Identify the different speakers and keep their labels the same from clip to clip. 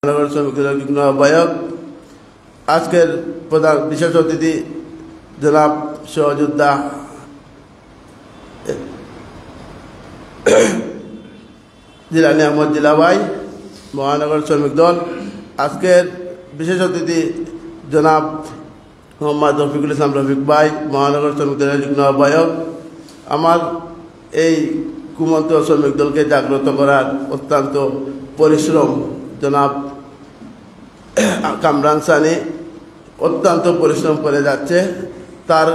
Speaker 1: মহানগর শ্রমিক দলের যুগ্ম আহ্বায়ক, আজকের প্রধান বিশেষ অতিথি জনাব সহযোদ্ধা জিলানী আহমদ জিলা ভাই, মহানগর শ্রমিক দল, আজকের বিশেষ অতিথি জনাব মোহাম্মদ রফিকুল ইসলাম রফিক ভাই, মহানগর শ্রমিক দলের যুগ্ম আহ্বায়ক। আমার এই কুমন্ত শ্রমিক দলকে জাগ্রত করার অত্যন্ত পরিশ্রম জনাব কামরান সানি অত্যন্ত পরিশ্রম করে যাচ্ছে। তার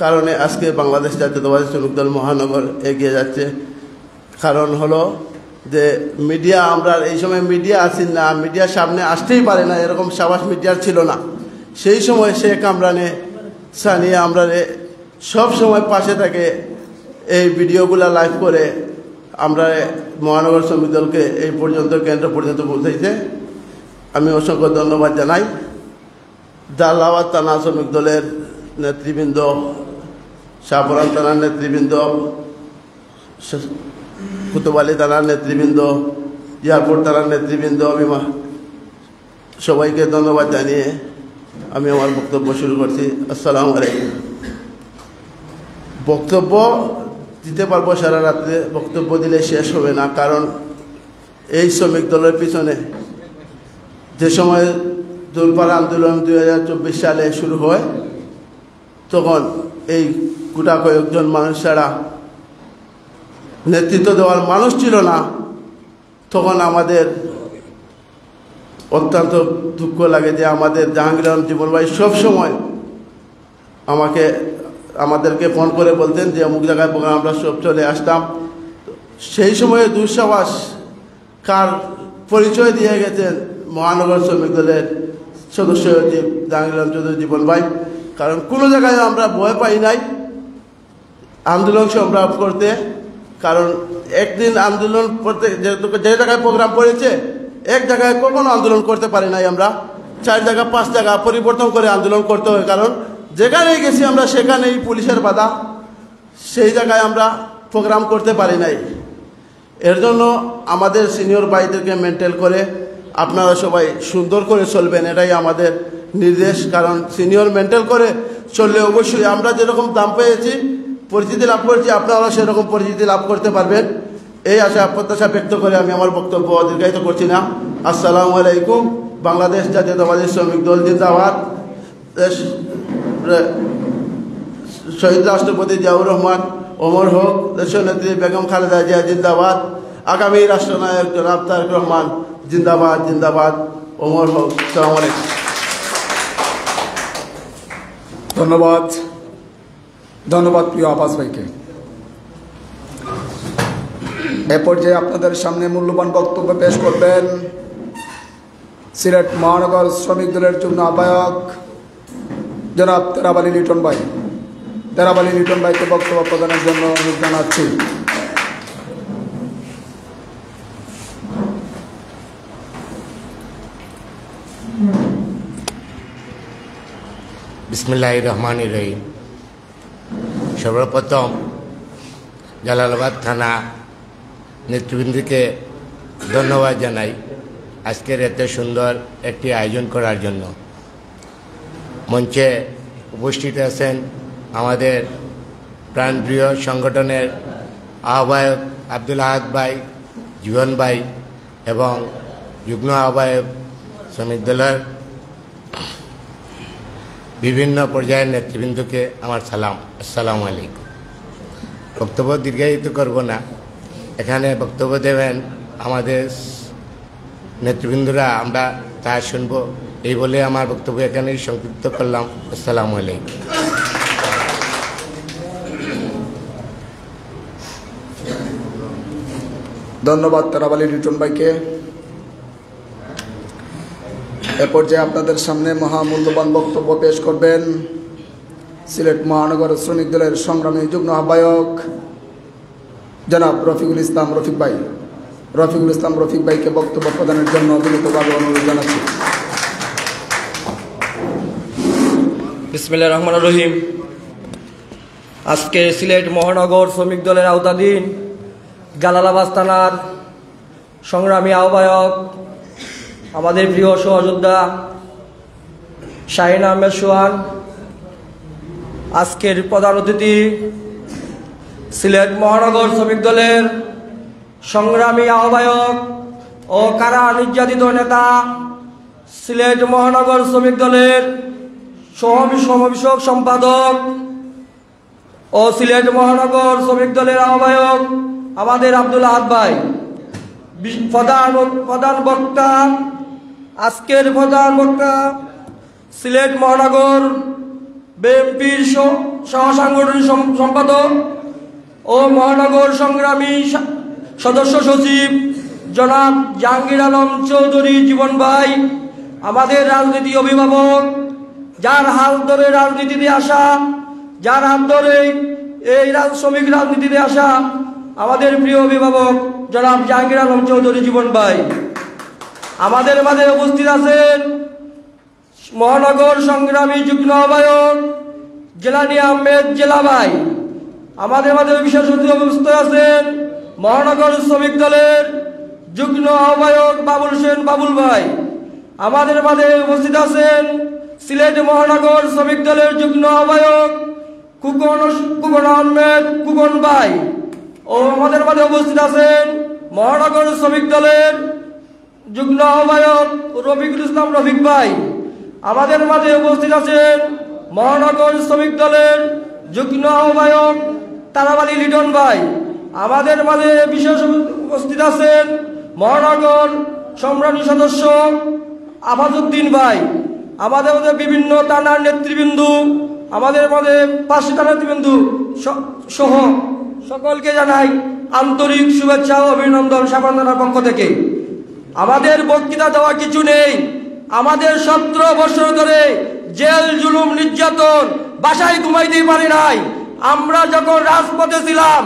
Speaker 1: কারণে আজকে বাংলাদেশ জাতীয়তাবাদী শ্রমিক দল মহানগর এগিয়ে যাচ্ছে। কারণ হলো যে মিডিয়া, আমরা এই সময় মিডিয়া আসি না, মিডিয়ার সামনে আসতেই পারে না, এরকম সাবাস মিডিয়ার ছিল না। সেই সময় সে কামরানে সানিয়া আমরা সব সময় পাশে থাকে, এই ভিডিওগুলো লাইভ করে আমরা মহানগর শ্রমিক দলকে এই পর্যন্ত কেন্দ্র পর্যন্ত পৌঁছাইছে। আমি অসংখ্য ধন্যবাদ জানাই। জালালাবাদ থানা শ্রমিক দলের নেতৃবৃন্দ, শাহপুরান থানার নেতৃবৃন্দ, কুতুবালী থানার নেতৃবৃন্দ, এয়ারপোর্ট থানার নেতৃবৃন্দ, সবাইকে ধন্যবাদ জানিয়ে আমি আমার বক্তব্য শুরু করছি। আসসালামু আলাইকুম। বক্তব্য দিতে পারবো সারা রাত্রে, বক্তব্য দিলে শেষ হবে না। কারণ এই শ্রমিক দলের পিছনে যে সময় দোলপাড়া আন্দোলন 2024 সালে শুরু হয়, তখন এই গোটা কয়েকজন মানুষ ছাড়া নেতৃত্ব দেওয়ার মানুষ ছিল না। তখন আমাদের অত্যন্ত দুঃখ লাগে যে আমাদের জাহাঙ্গীর আলম জীবন ভাই সবসময় আমাদেরকে ফোন করে বলতেন যে অমুক জায়গায় প্রোগ্রাম, আমরা সব চলে আসতাম। সেই সময়ে দুঃসাহস কার পরিচয় দিয়ে গেছেন মহানগর শ্রমিক দলের সদস্য জাহাঙ্গীর আলম চৌধুরী জীবন ভাই। কারণ কোনো জায়গায় আমরা ভয় পাই নাই আন্দোলন সংগ্রাম করতে। কারণ একদিন আন্দোলন করতে যে জায়গায় প্রোগ্রাম করেছে, এক জায়গায় কখনো আন্দোলন করতে পারি নাই। আমরা 4 জায়গা 5 জায়গা পরিবর্তন করে আন্দোলন করতে হয়। কারণ যেখানেই গেছি আমরা সেখানেই পুলিশের বাধা, সেই জায়গায় আমরা প্রোগ্রাম করতে পারি নাই। এর জন্য আমাদের সিনিয়র ভাইদেরকে মেনটেন করে আপনারা সবাই সুন্দর করে চলবেন, এটাই আমাদের নির্দেশ। কারণ সিনিয়র মেনটেন করে চললে অবশ্যই আমরা যেরকম দাম পেয়েছি, পরিচিতি লাভ করেছি, আপনারা সেরকম পরিচিতি লাভ করতে পারবেন। এই আশা প্রত্যাশা ব্যক্ত করে আমি আমার বক্তব্য দীর্ঘায়িত করছি না। আসসালামু আলাইকুম। বাংলাদেশ জাতীয়তাবাদী শ্রমিক দল জিন্দাবাদ। শহীদ রাষ্ট্রপতি জিয়াউর রহমান অমর হোক। দেশনেত্রী বেগম খালেদা জিয়া জিন্দাবাদ। আগামী রাষ্ট্রনায়ক জনাব তারেক রহমান জিন্দাবাদ, জিন্দাবাদ, অমর হোক। আসসালামু আলাইকুম।
Speaker 2: ধন্যবাদ, ধন্যবাদ প্রিয় আব্বাস ভাইকে। এ পর্যায়ে আপনাদের সামনে মূল্যবান বক্তব্য পেশ করবেন সিলেট মহানগর শ্রমিক দলের যুগ্ম আহ্বায়ক জনাব তেরাব আলী লিটন ভাই। তেরাব আলী লিটন ভাইকে বক্তব্য প্রদানের জন্য অনুরোধ জানাচ্ছি।
Speaker 3: বিসমিল্লাহির রহমানির রহিম। সর্বপ্রথম জালালাবাদ থানা নেতৃবৃন্দকে ধন্যবাদ জানাই আজকের এত সুন্দর একটি আয়োজন করার জন্য। মঞ্চে উপস্থিত আছেন আমাদের প্রাণপ্রিয় সংগঠনের আহ্বায়ক আব্দুল আহাদ ভাই, জীবন ভাই এবং যুগ্ম আহ্বায়ক শ্রমিক দলের বিভিন্ন পর্যায়ের নেতৃবৃন্দকে আমার সালাম। আসসালামু আলাইকুম। বক্তব্য দীর্ঘায়িত করব না, এখানে বক্তব্য দেবেন আমাদের নেতৃবৃন্দরা, আমরা তা শুনব। এই বলে আমার বক্তব্য এখানেই সংক্ষিপ্ত করলাম। আসসালামু আলাইকুম।
Speaker 2: ধন্যবাদ তেরাব আলী লিটন ভাইকে। এ পর্যায়ে আপনাদের সামনে মহামূল্যবান বক্তব্য পেশ করবেন সিলেট মহানগর শ্রমিক দলের সংগ্রামী যুগ্ম আহ্বায়ক জনাব রফিকুল ইসলাম রফিক ভাই। রফিকুল ইসলাম রফিক ভাইকে বক্তব্য প্রদানের জন্য বিনীতভাবে অনুরোধ জানাচ্ছি।
Speaker 4: বিসমিল্লাহির রহমানির রহিম। আজকে সিলেট মহানগর শ্রমিক দলের আওতাধীন জালালাবাদ থানার সংগ্রামী আহ্বায়ক আমাদের প্রিয় সহযোদ্ধা শাহিন আহমেদ সোহান, আজকের প্রধান অতিথি সিলেট মহানগর শ্রমিক দলের সংগ্রামী আহ্বায়ক ও কারা নির্যাতিত নেতা, সিলেট মহানগর শ্রমিক দলের সমাবেশক সম্পাদক ও সিলেট মহানগর শ্রমিক দলের আহ্বায়ক আমাদের আব্দুল আহাদ ভাই, প্রধান বক্তা, আজকের প্রধান বক্তা সিলেট মহানগর বিএনপির সহসাংগঠনিক সম্পাদক ও মহানগর সংগ্রামী সদস্য সচিব জনাব জাহাঙ্গীর আলম চৌধুরী জীবন ভাই, আমাদের রাজনীতি অভিভাবক, যার হাত ধরে রাজনীতিতে আসা, যার হাত ধরে এই শ্রমিক রাজনীতিতে আসা আমাদের প্রিয় অভিভাবক জনাব জাহাঙ্গীর আলম চৌধুরী জীবন ভাই, আমাদের মাঝে উপস্থিত আছেন মহানগর সংগ্রামী যুগ্ম আহ্বায়ক জেলানি আহমেদ জেলা ভাই, আমাদের মাঝে বিশেষ অতিথি উপস্থিত আছেন মহানগর শ্রমিক দলের যুগ্ম আহ্বায়ক বাবুল সেন বাবুল ভাই, আমাদের মাঝে উপস্থিত আছেন সিলেট মহানগর শ্রমিক দলের যুগ্ম আহ্বায়ক কুকন আহমেদ কুকন ভাই ও আমাদের মাঝে উপস্থিত আছেন মহানগর শ্রমিক দলের যুগ্ম আহ্বায়ক রফিকুল ইসলাম রফিক ভাই, আমাদের মাঝে উপস্থিত আছেন মহানগর শ্রমিক দলের যুগ্ম আহ্বায়ক তারাবালী লিটন ভাই, আমাদের মাঝে বিশেষ উপস্থিত আছেন মহানগর সংগ্রামী সদস্য আফাজউদ্দিন ভাই, আমাদের মধ্যে বিভিন্ন থানার নেতৃবৃন্দ, আমাদের মধ্যে 5 থানার নেতৃবৃন্দ সহ সকলকে জানাই আন্তরিক শুভেচ্ছা ও অভিনন্দন সাভার থানার পক্ষ থেকে। আমাদের বক্তৃতা দেওয়া কিছু নেই, আমাদের 17 বছর ধরে জেল জুলুম নির্যাতন, বাসায় ঘুমাইতেই পারি নাই। আমরা যখন রাজপথে ছিলাম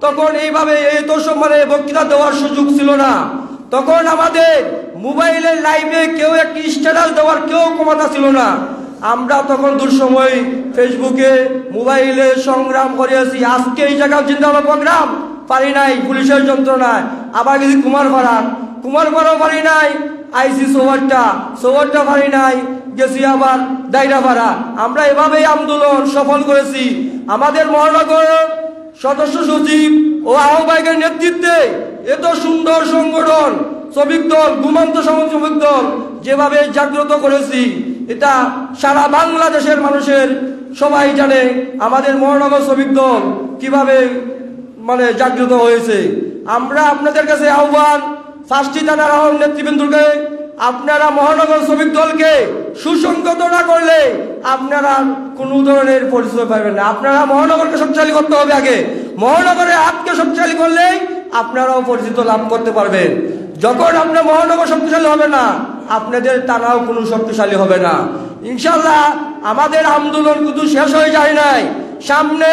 Speaker 4: তখন এইভাবে এত সম্মানে বক্তৃতা দেওয়ার সুযোগ ছিল না, তখন আমাদের মোবাইলের লাইভে কেউ একটি স্ট্যাটাস দেওয়ার কেউ ক্ষমতা ছিল না। আমরা তখন দুঃসময় ফেসবুকে মোবাইলে সংগ্রাম করেছি। আজকে এই জায়গায় জিন্দাবাদ প্রোগ্রাম পারি নাই পুলিশের যন্ত্রণায়, আবার গেছি কুমারপাড়াও পারি নাই, আইসি সোয়ারটা পারি নাই, গেছি আবার দায়রাপাড়া। আমরা এভাবেই আন্দোলন সফল করেছি। আমাদের মহানগর সদস্য সচিব ও আহ্বায়কের নেতৃত্বে এত সুন্দর সংগঠন শ্রমিক দল, ঘুমন্ত শ্রমিক দল যেভাবে জাগ্রত করেছি, এটা সারা বাংলাদেশের মানুষের সবাই জানে আমাদের মহানগর শ্রমিক দল কিভাবে জাগ্রত হয়েছে। আমরা আপনাদের কাছে আহ্বান, 5টি থানার নেতৃবৃন্দকে, আপনারা মহানগর শ্রমিক দলকে সুসংগত না করলে আপনারা কোনো ধরনের পরিচয় পাবেন না। আপনারা মহানগরকে শক্তিশালী করতে হবে আগে, মহানগরের হাতকে শক্তিশালী করলেই আপনারাও পরিচিত লাভ করতে পারবেন। যখন আপনার মহানগর শক্তিশালী হবে না, আপনাদের থানাও কোনো শক্তিশালী হবে না। ইনশাল্লাহ আমাদের আন্দোলন কিন্তু শেষ হয়ে যায় নাই, সামনে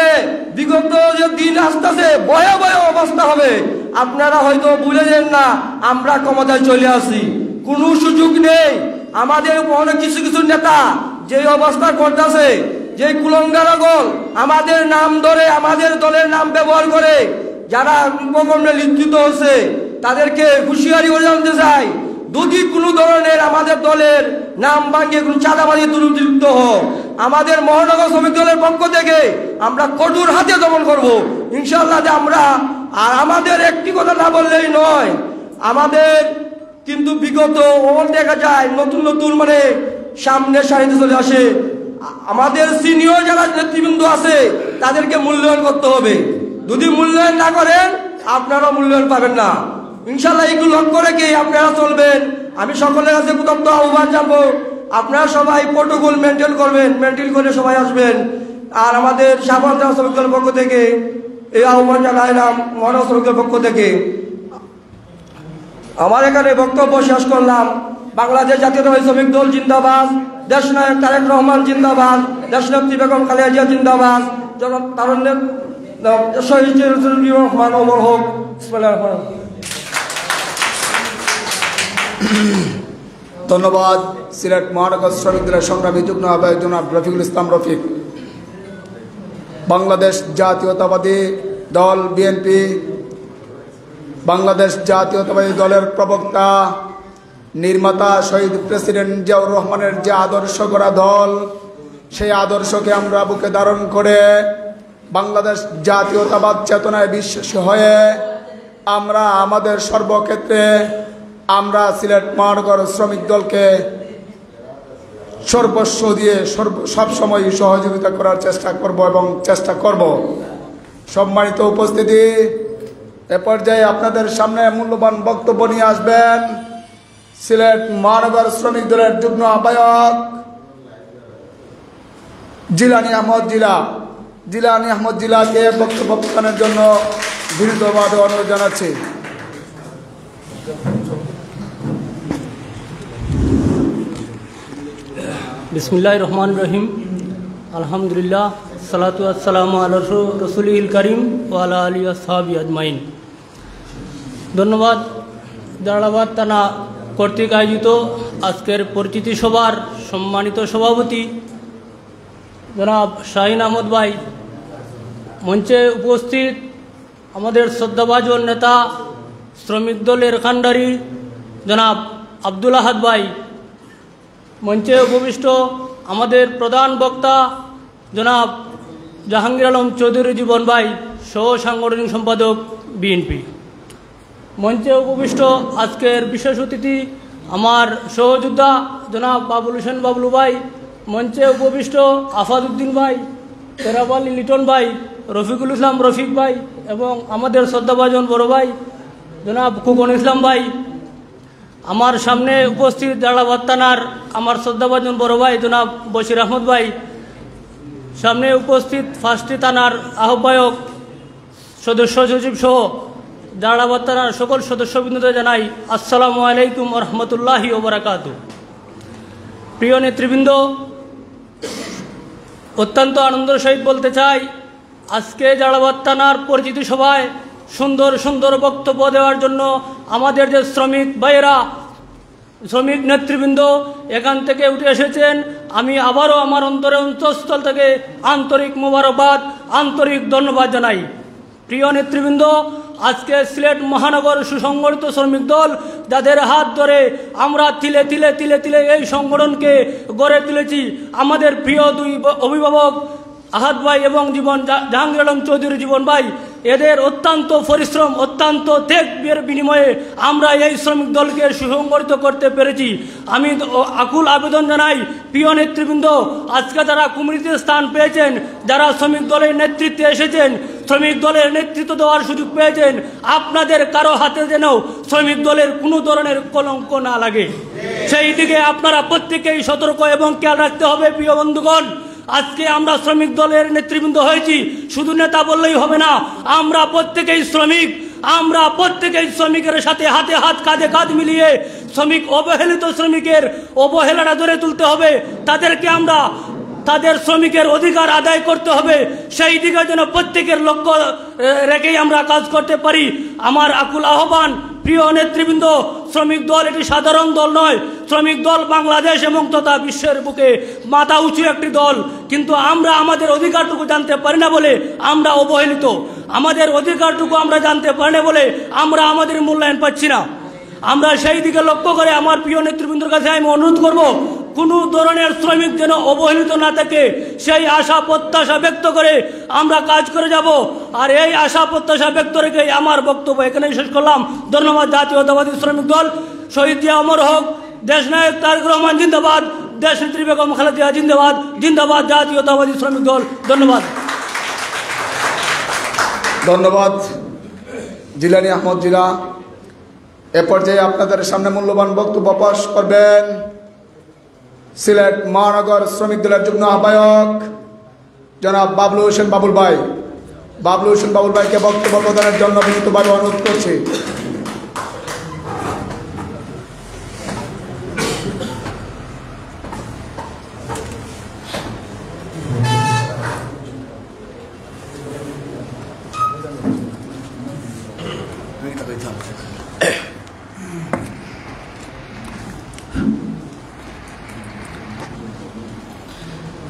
Speaker 4: বিগত যে দিন আসতেছে ভয়াবহ অবস্থা হবে। আপনারা হয়তো ভুলে যান না, আমরা ক্ষমতায় চলে আসি, কোনো সুযোগ নেই। আমাদের অনেক কিছু নেতা যে অবস্থা করতেছে, যে কুলঙ্গারগল আমাদের নাম ধরে, আমাদের দলের নাম ব্যবহার করে যারা উপকরণে লিপ্ত হচ্ছে, তাদেরকে হুঁশিয়ারি করে জানতে চাই, যদি কোনো ধরনের আমাদের দলের নাম ভাঙিয়ে কোনো চাঁদাবাজি দুর্বৃত্ত হোক, আমাদের মহানগর শ্রমিক দলের পক্ষ থেকে আমরা কঠোর হাতে দমন করব ইনশাআল্লাহ। আমরা আর আমাদের একটি কথা না বললেই নয়, আমাদের কিন্তু বিগত দেখা যায় নতুন সামনে সারিতে চলে আসে। আমাদের সিনিয়র যারা নেতৃবৃন্দ আছে তাদেরকে মূল্যায়ন করতে হবে, যদি মূল্যায়ন না করেন আপনারা মূল্যায়ন পাবেন না। ইনশাল্লাহ এগুলো লক্ষ্য রেখে আপনারা চলবেন। আমি সকলের কাছে কৃতজ্ঞ আহ্বান জানাবো, আপনারা সবাই প্রোটোকল মেনটেন করবেন, মেনটেন করে সবাই আসবেন। আর আমাদের সাভার শ্রমিক দলের পক্ষ থেকে এই আহ্বান জানাইলাম, মহানগর শ্রমিকের পক্ষ থেকে। আমার এখানে বক্তব্য শেষ করলাম। বাংলাদেশ জাতীয়তাবাদী শ্রমিক দল জিন্দাবাদ, দেশনায়ক তারেক রহমান জিন্দাবাদ, দেশনেত্রী বেগম খালেদা জিয়া জিন্দাবাদ, তারুণ্যের শহীদ রহমান অমর হোক।
Speaker 2: ধন্যবাদ। সিলেট মহানগর শ্রমিক দলের সংগ্রামী যুগ্ম আহ্বায়ক জনাব রফিকুল ইসলাম রফিক। বাংলাদেশ জাতীয়তাবাদী দল বিএনপি, বাংলাদেশ জাতীয়তাবাদী দলের প্রবক্তা নির্মাতা শহীদ প্রেসিডেন্ট জিয়াউর রহমানের যে আদর্শ গড়া দল, সেই আদর্শকে আমরা বুকে ধারণ করে বাংলাদেশ জাতীয়তাবাদ চেতনায় বিশ্বাসী হয়ে আমরা আমাদের সর্বক্ষেত্রে আমরা সিলেট মহানগর শ্রমিক দলকে সর্বস্ব দিয়ে সবসময় সহযোগিতা করার চেষ্টা করব এবং চেষ্টা করব। সম্মানিত উপস্থিতি, এ পর্যায়ে আপনাদের সামনে মূল্যবান বক্তব্য নিয়ে আসবেন সিলেট মহানগর শ্রমিক দলের যুগ্ম আহ্বায়ক জিলানী আহমদ জিলাকে বক্তব্য প্রদানের জন্য বিনীতভাবে অনুরোধ জানাচ্ছি।
Speaker 5: বিসমিল্লাহির রহমানির রহিম। আলহামদুলিল্লাহ, সালাতু আসসালামু আলা রাসূলিল কারীম ওয়া আলা আলিহি ওয়া সাহবিহি আজমাইন। ধন্যবাদ জালালাবাদ থানা কর্তৃক আয়োজিত আজকের পরিচিতি সভার সম্মানিত সভাপতি জনাব শাহিন আহমদ ভাই, মঞ্চে উপস্থিত আমাদের শ্রদ্ধাভাজন নেতা শ্রমিক দলের কান্ডারি জনাব আব্দুল আহাদ ভাই, মঞ্চে উপবিষ্ট আমাদের প্রধান বক্তা জনাব জাহাঙ্গীর আলম চৌধুরী জীবন ভাই, সহ সাংগঠনিক সম্পাদক বিএনপি, মঞ্চে উপবিষ্ট আজকের বিশেষ অতিথি আমার সহযোদ্ধা জনাব বাবুল হোসেন বাবলু ভাই, মঞ্চে উপবিষ্ট আফাদউদ্দিন ভাই, তেরাব আলী লিটন ভাই, রফিকুল ইসলাম রফিক ভাই এবং আমাদের শ্রদ্ধাভাজন বড় ভাই জনাব খোকন ইসলাম ভাই, আমার সামনে উপস্থিত জালালাবাদ থানার আমার শ্রদ্ধাভাজন বড় ভাই জনাব বশির আহমদ ভাই, সামনে উপস্থিত ফার্স্টটি থানার আহ্বায়ক সদস্য সচিব সহ জালালাবাদ থানার সকল সদস্যবৃন্দদের জানাই আসসালামু আলাইকুম ওয়া রাহমাতুল্লাহি ওয়া বারাকাতুহু। প্রিয় নেতৃবৃন্দ, অত্যন্ত আনন্দের সহিত বলতে চাই, আজকে জালালাবাদ থানার পরিচিতি সভায় সুন্দর সুন্দর বক্তব্য দেওয়ার জন্য আমাদের যে শ্রমিক ভাইয়েরা, শ্রমিক নেতৃবৃন্দ এখান থেকে উঠে এসেছেন, আমি আবারও আমার অন্তঃস্থল থেকে আন্তরিক মোবারকবাদ, আন্তরিক ধন্যবাদ জানাই। প্রিয় নেতৃবৃন্দ, আজকে সিলেট মহানগর সুসংগঠিত শ্রমিক দল যাদের হাত ধরে আমরা তিলে তিলে তিলে তিলে এই সংগঠনকে গড়ে তুলেছি, আমাদের প্রিয় দুই অভিভাবক আহাদ ভাই এবং জাহাঙ্গীর আলম চৌধুরী জীবন ভাই, এদের অত্যন্ত পরিশ্রম, অত্যন্ত ত্যাগের বিনিময়ে আমরা এই শ্রমিক দলকে সুসংগঠিত করতে পেরেছি। আমি আকুল আবেদন জানাই, প্রিয় নেতৃবৃন্দ, আজকে যারা কমিটিতে স্থান পেয়েছেন, যারা শ্রমিক দলের নেতৃত্বে এসেছেন, শ্রমিক দলের নেতৃত্ব দেওয়ার সুযোগ পেয়েছেন, আপনাদের কারো হাতে যেন শ্রমিক দলের কোনো ধরনের কলঙ্ক না লাগে, সেই দিকে আপনারা প্রত্যেকেই সতর্ক এবং খেয়াল রাখতে হবে। প্রিয় বন্ধুগণ, আজকে আমরা শ্রমিক দলের নেতৃবৃন্দ হয়েছি, শুধু নেতা বললেই হবে না, আমরা প্রত্যেকেই শ্রমিক, আমরা প্রত্যেকেই শ্রমিকের সাথে হাতে হাত কাঁধে কাঁধ মিলিয়ে শ্রমিক অবহেলিত শ্রমিকের অবহেলাটা ধরে তুলতে হবে, তাদেরকে আমরা তাদের শ্রমিকের অধিকার আদায় করতে হবে, সেই দিকে যেন প্রত্যেকের লক্ষ্য রেখেই আমরা কাজ করতে পারি। আমার আকুল আহ্বান, প্রিয় নেতৃবৃন্দ, শ্রমিক দল এটি সাধারণ দল নয়, শ্রমিক দল বাংলাদেশ এবং তথা বিশ্বের বুকে মাথা উঁচু একটি দল, কিন্তু আমরা আমাদের অধিকারটুকু জানতে পারি না বলে আমরা অবহেলিত, আমাদের অধিকারটুকু আমরা জানতে পারি না বলে আমরা আমাদের মূল্যায়ন পাচ্ছি না। আমরা সেই দিকে লক্ষ্য করে আমার প্রিয় নেতৃবৃন্দের কাছে আমি অনুরোধ করব, কোনো ধরনের শ্রমিক যেন অবহেলিত না থাকে, সেই আশা প্রত্যাশা ব্যক্ত করে আমরা কাজ করে যাব। আর এই আশা প্রত্যাশা ব্যক্ত রেখে আমার বক্তব্য এখানেই শেষ করলাম। ধন্যবাদ। জাতীয়তাবাদী শ্রমিক দল, শহীদ জিয়া অমর হোক, দেশনায়ক তারেক রহমান জিন্দাবাদ, দেশনেত্রী বেগম খালেদা জিয়া জিন্দাবাদ, জিন্দাবাদ জাতীয়তাবাদী শ্রমিক দল। ধন্যবাদ।
Speaker 2: ধন্যবাদ জিলানী আহমদ জিলা। এ পর্যায়ে আপনাদের সামনে মূল্যবান বক্তব্য পেশ করবেন সিলেট মহানগর শ্রমিক দলের যুগ্ম আহ্বায়ক জনাব বাবলু হোসেন বাবুল ভাই। বাবলু হোসেন বাবুল ভাইকে বক্তব্য প্রদানের জন্য বিনীতভাবে অনুরোধ করছি।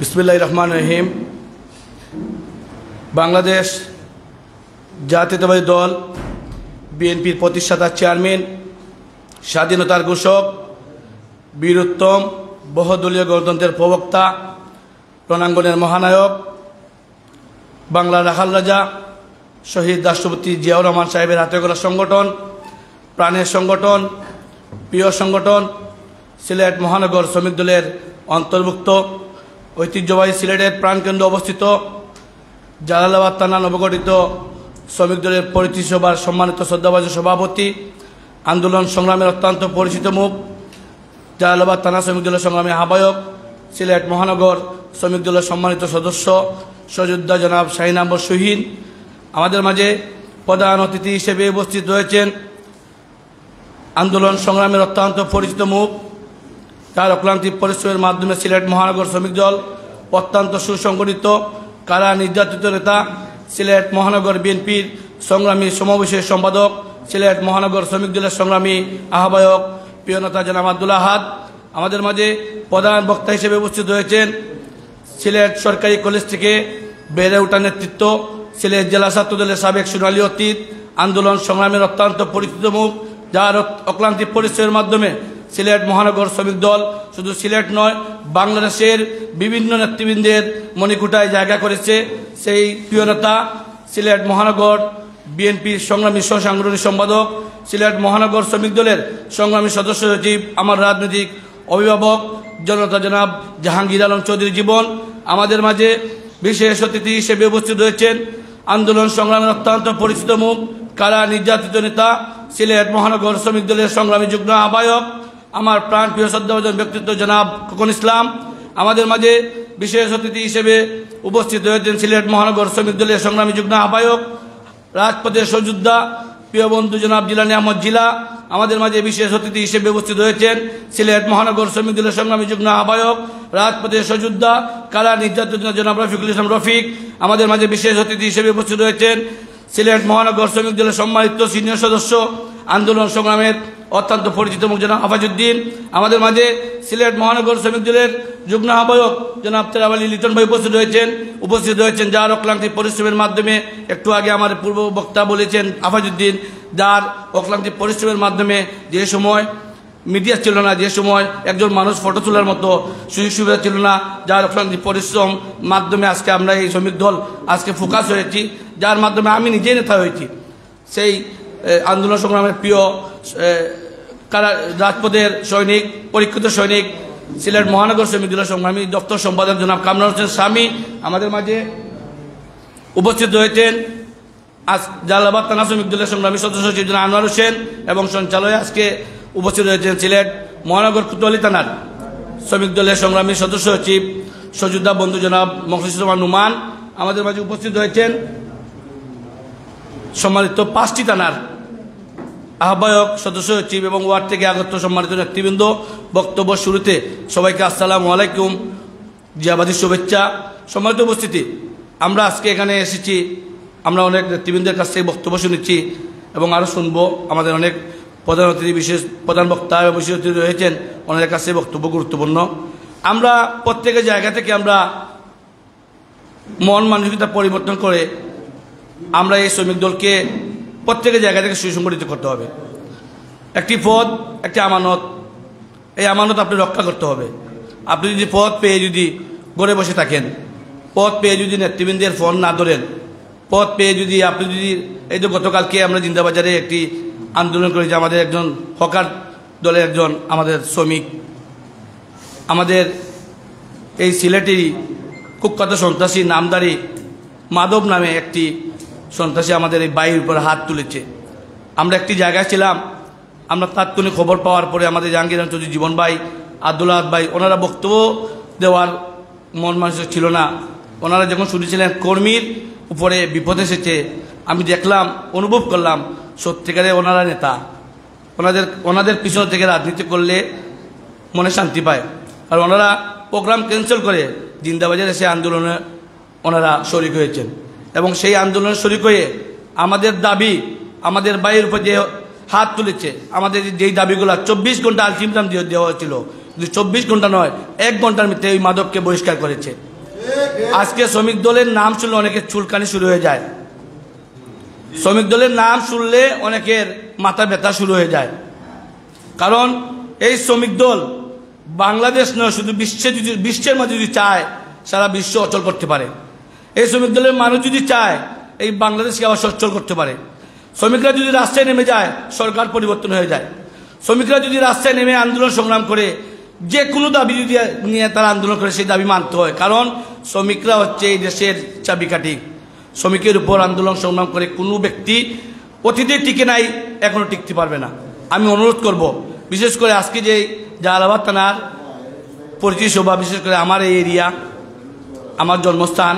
Speaker 1: বিসমিল্লাহির রহমানির রহিম। বাংলাদেশ জাতীয়তাবাদী দল বিএনপির প্রতিষ্ঠাতা চেয়ারম্যান, স্বাধীনতার ঘোষক
Speaker 6: বীরোত্তম, বহুদলীয় গণতন্ত্রের প্রবক্তা, রণাঙ্গনের মহানায়ক, বাংলার রাখাল রাজা শহীদ রাষ্ট্রপতি জিয়াউর রহমান সাহেবের হাতে গড়া সংগঠন, প্রাণের সংগঠন, প্রিয় সংগঠন সিলেট মহানগর শ্রমিক দলের অন্তর্ভুক্ত ঐতিহ্যবাহী সিলেটের প্রাণকেন্দ্র অবস্থিত জালালাবাদ থানা নবগঠিত শ্রমিক দলের পরিচিত সভার সম্মানিত শ্রদ্ধাভাজন সভাপতি, আন্দোলন সংগ্রামের অত্যন্ত পরিচিত মুখ, জালালাবাদ থানা শ্রমিক দলের সংগ্রামী আহ্বায়ক, সিলেট মহানগর শ্রমিক দলের সম্মানিত সদস্য সযোদ্ধা জনাব শাহিন আহমদ শহীদ। আমাদের মাঝে প্রধান অতিথি হিসেবে উপস্থিত রয়েছেন আন্দোলন সংগ্রামের অত্যন্ত পরিচিত মুখ, তার অক্লান্তি পরিশ্রমের মাধ্যমে সিলেট মহানগর শ্রমিক দল অত্যন্ত সুসংগঠিত, কারা নির্যাতিত নেতা, সিলেট মহানগর বিএনপির সংগ্রামী সমাবেশের সম্পাদক, সিলেট মহানগর শ্রমিক দলের সংগ্রামী আহ্বায়ক প্রিয় নেতা জনাব আব্দুল আহাদ। আমাদের মাঝে প্রধান বক্তা হিসেবে উপস্থিত রয়েছেন সিলেট সরকারি কলেজ থেকে বেড়ে ওঠা নেতৃত্ব, সিলেট জেলা ছাত্র দলের সাবেক সোনালী অতীত, আন্দোলন সংগ্রামের অত্যন্ত পরিচিত মুখ, যার অক্লান্তি পরিশ্রমের মাধ্যমে সিলেট মহানগর শ্রমিক দল শুধু সিলেট নয় বাংলাদেশের বিভিন্ন নেতৃবৃন্দের মণিকুটায় জায়গা করেছে। সেই প্রিয় নেতা সিলেট মহানগর বিএনপির সংগ্রামী সহসাংগঠনিক সম্পাদক, সিলেট মহানগর শ্রমিক দলের সংগ্রামী সদস্য সচিব, আমার রাজনৈতিক অভিভাবক জনতা জনাব জাহাঙ্গীর আলম চৌধুরী জীবন। আমাদের মাঝে বিশেষ অতিথি হিসেবে উপস্থিত রয়েছেন আন্দোলন সংগ্রামের অত্যন্ত পরিচিত মুখ, কারা নির্যাতিত নেতা, সিলেট মহানগর শ্রমিক দলের সংগ্রামী যুগ্ম আহ্বায়ক, আমার প্রাণপ্রিয় শ্রদ্ধাভাজন ব্যক্তিত্ব জনাব খোকন ইসলাম। আমাদের মাঝে বিশেষ অতিথি হিসেবে উপস্থিত রয়েছেন সিলেট মহানগর শ্রমিক দলের সংগ্রামী যুগ্ম আহ্বায়ক, রাজপথের সযোদ্ধা প্রিয় বন্ধু জনাব জিলানী আহমদ জিলা। আমাদের মাঝে বিশেষ অতিথি হিসেবে উপস্থিত রয়েছেন সিলেট মহানগর শ্রমিক দলের সংগ্রামী যুগ্ম আহ্বায়ক, রাজপথের সযোদ্ধা, কারা নির্যাতিত জনাব রফিকুল ইসলাম রফিক। আমাদের মাঝে বিশেষ অতিথি হিসেবে উপস্থিত রয়েছেন সিলেট মহানগর শ্রমিক দলের সম্মানিত সিনিয়র সদস্য, আন্দোলন সংগ্রামের অত্যন্ত পরিচিত মুখ জনাব আফাজউদ্দিন। আমাদের মাঝে সিলেট মহানগর শ্রমিক দলের যুগ্ম আহ্বায়ক জনাব তেরাব আলী লিটন ভাই উপস্থিত রয়েছেন, যার অক্লান্তি পরিশ্রমের মাধ্যমে একটু আগে আমার পূর্ব বক্তা বলেছেন আফাজউদ্দিন, যার অক্লান্তি পরিশ্রমের মাধ্যমে যে সময় মিডিয়া ছিল না, যে সময় একজন মানুষ ফটো তোলার মতো সুযোগ সুবিধা ছিল না, যার অক্লান্তি পরিশ্রম মাধ্যমে আজকে আমরা এই শ্রমিক দল আজকে ফোকাস হয়েছি, যার মাধ্যমে আমি নিজেই নেতা হয়েছি। সেই আন্দোলন সংগ্রামের প্রিয় কারা রাজপথের সৈনিক, পরীক্ষিত সৈনিক, সিলেট মহানগর শ্রমিক দলের সংগ্রামী দপ্তর সম্পাদক জনাব কামরান হোসেন স্বামী। আমাদের মাঝে উপস্থিত রয়েছেন আজ জালালাবাদ থানা শ্রমিক দলের সংগ্রামী সদস্য সচিব জনাব আনোয়ার হোসেন এবং সঞ্চালয়ে আজকে উপস্থিত রয়েছেন সিলেট মহানগর কোতোয়ালি থানার শ্রমিক দলের সংগ্রামী সদস্য সচিব সযোদ্ধা বন্ধু জনাব মখলিসুর নুমান। আমাদের মাঝে উপস্থিত রয়েছেন সম্মানিত 5টি থানার আহ্বায়ক, সদস্য সচিব এবং ওয়ার্ড থেকে আগত সম্মানিত নেতৃবৃন্দ। বক্তব্য শুরুতে সবাইকে আসসালামু আলাইকুম, জিয়াবাদী শুভেচ্ছা। সম্মানিত উপস্থিতি, আমরা আজকে এখানে এসেছি, আমরা অনেক নেতৃবৃন্দের কাছ থেকে বক্তব্য শুনেছি এবং আরও শুনবো। আমাদের অনেক প্রধান অতিথি, বিশেষ প্রধান বক্তা এবং বিশেষ অতিথি রয়েছেন, ওনাদের কাছে বক্তব্য গুরুত্বপূর্ণ। আমরা প্রত্যেকের জায়গা থেকে আমরা মন মানসিকতা পরিবর্তন করে আমরা এই শ্রমিক দলকে প্রত্যেকের জায়গা থেকে সুসংগঠিত করতে হবে। একটি পদ, একটি আমানত, এই আমানত আপনি রক্ষা করতে হবে। আপনি যদি পদ পেয়ে যদি ঘরে বসে থাকেন, পদ পেয়ে যদি নেতৃবৃন্দের ফোন না ধরেন, পদ পেয়ে যদি আপনি যদি এই যে গতকালকে আমরা জিন্দাবাজারে একটি আন্দোলন করেছি, আমাদের একজন হকার দলের একজন আমাদের শ্রমিক, আমাদের এই সিলেটেরই কুখ্যাত সন্ত্রাসী নামদারি মাধব নামে একটি সন্ত্রাসী আমাদের এই বাইরের উপর হাত তুলেছে। আমরা একটি জায়গায় ছিলাম, আমরা তাৎক্ষণিক খবর পাওয়ার পরে আমাদের জাহাঙ্গীর আলম চৌধুরী জীবন ভাই, আব্দুল আহাদ ভাই, ওনারা বক্তব্য দেওয়ার মন মানসিক ছিল না। ওনারা যখন শুনেছিলেন কর্মীর উপরে বিপদ এসেছে, আমি দেখলাম, অনুভব করলাম সত্যিকারে ওনারা নেতা। ওনাদের পিছন থেকে রাজনীতি করলে মনে শান্তি পায়। আর ওনারা প্রোগ্রাম ক্যান্সেল করে জিন্দাবাজারে এসে আন্দোলনে ওনারা শরিক হয়েছেন এবং সেই আন্দোলনে শরিক হয়ে আমাদের দাবি, আমাদের বাইরের উপর যে হাত তুলেছে, আমাদের যেই দাবিগুলো 24 ঘন্টা আলটিমেটাম দেওয়া হয়েছিল, কিন্তু 24 ঘন্টা নয়, 1 ঘন্টার মধ্যে ওই মাদককে বহিষ্কার করেছে। আজকে শ্রমিক দলের নাম শুনলে অনেকের চুলকানি শুরু হয়ে যায়, শ্রমিক দলের নাম শুনলে অনেকের মাথা ব্যথা শুরু হয়ে যায়। কারণ এই শ্রমিক দল বাংলাদেশ নয়, শুধু বিশ্বের মাঝে যদি চায় সারা বিশ্ব অচল করতে পারে। এই শ্রমিক দলের মানুষ যদি চায় এই বাংলাদেশকে আবার সচ্ছল করতে পারে। শ্রমিকরা যদি রাস্তায় নেমে যায় সরকার পরিবর্তন হয়ে যায়। শ্রমিকরা যদি রাস্তায় নেমে আন্দোলন সংগ্রাম করে যে কোনো দাবি যদি নিয়ে তারা আন্দোলন করে সেই দাবি মানতে হয়, কারণ শ্রমিকরা হচ্ছে এই দেশের চাবিকাঠি। শ্রমিকের উপর আন্দোলন সংগ্রাম করে কোনো ব্যক্তি অতীতে টিকে নাই, এখনো টিকতে পারবে না। আমি অনুরোধ করব, বিশেষ করে আজকে যে জালালাবাদ থানার পরিচিতি সভা, বিশেষ করে আমার এই এরিয়া, আমার জন্মস্থান,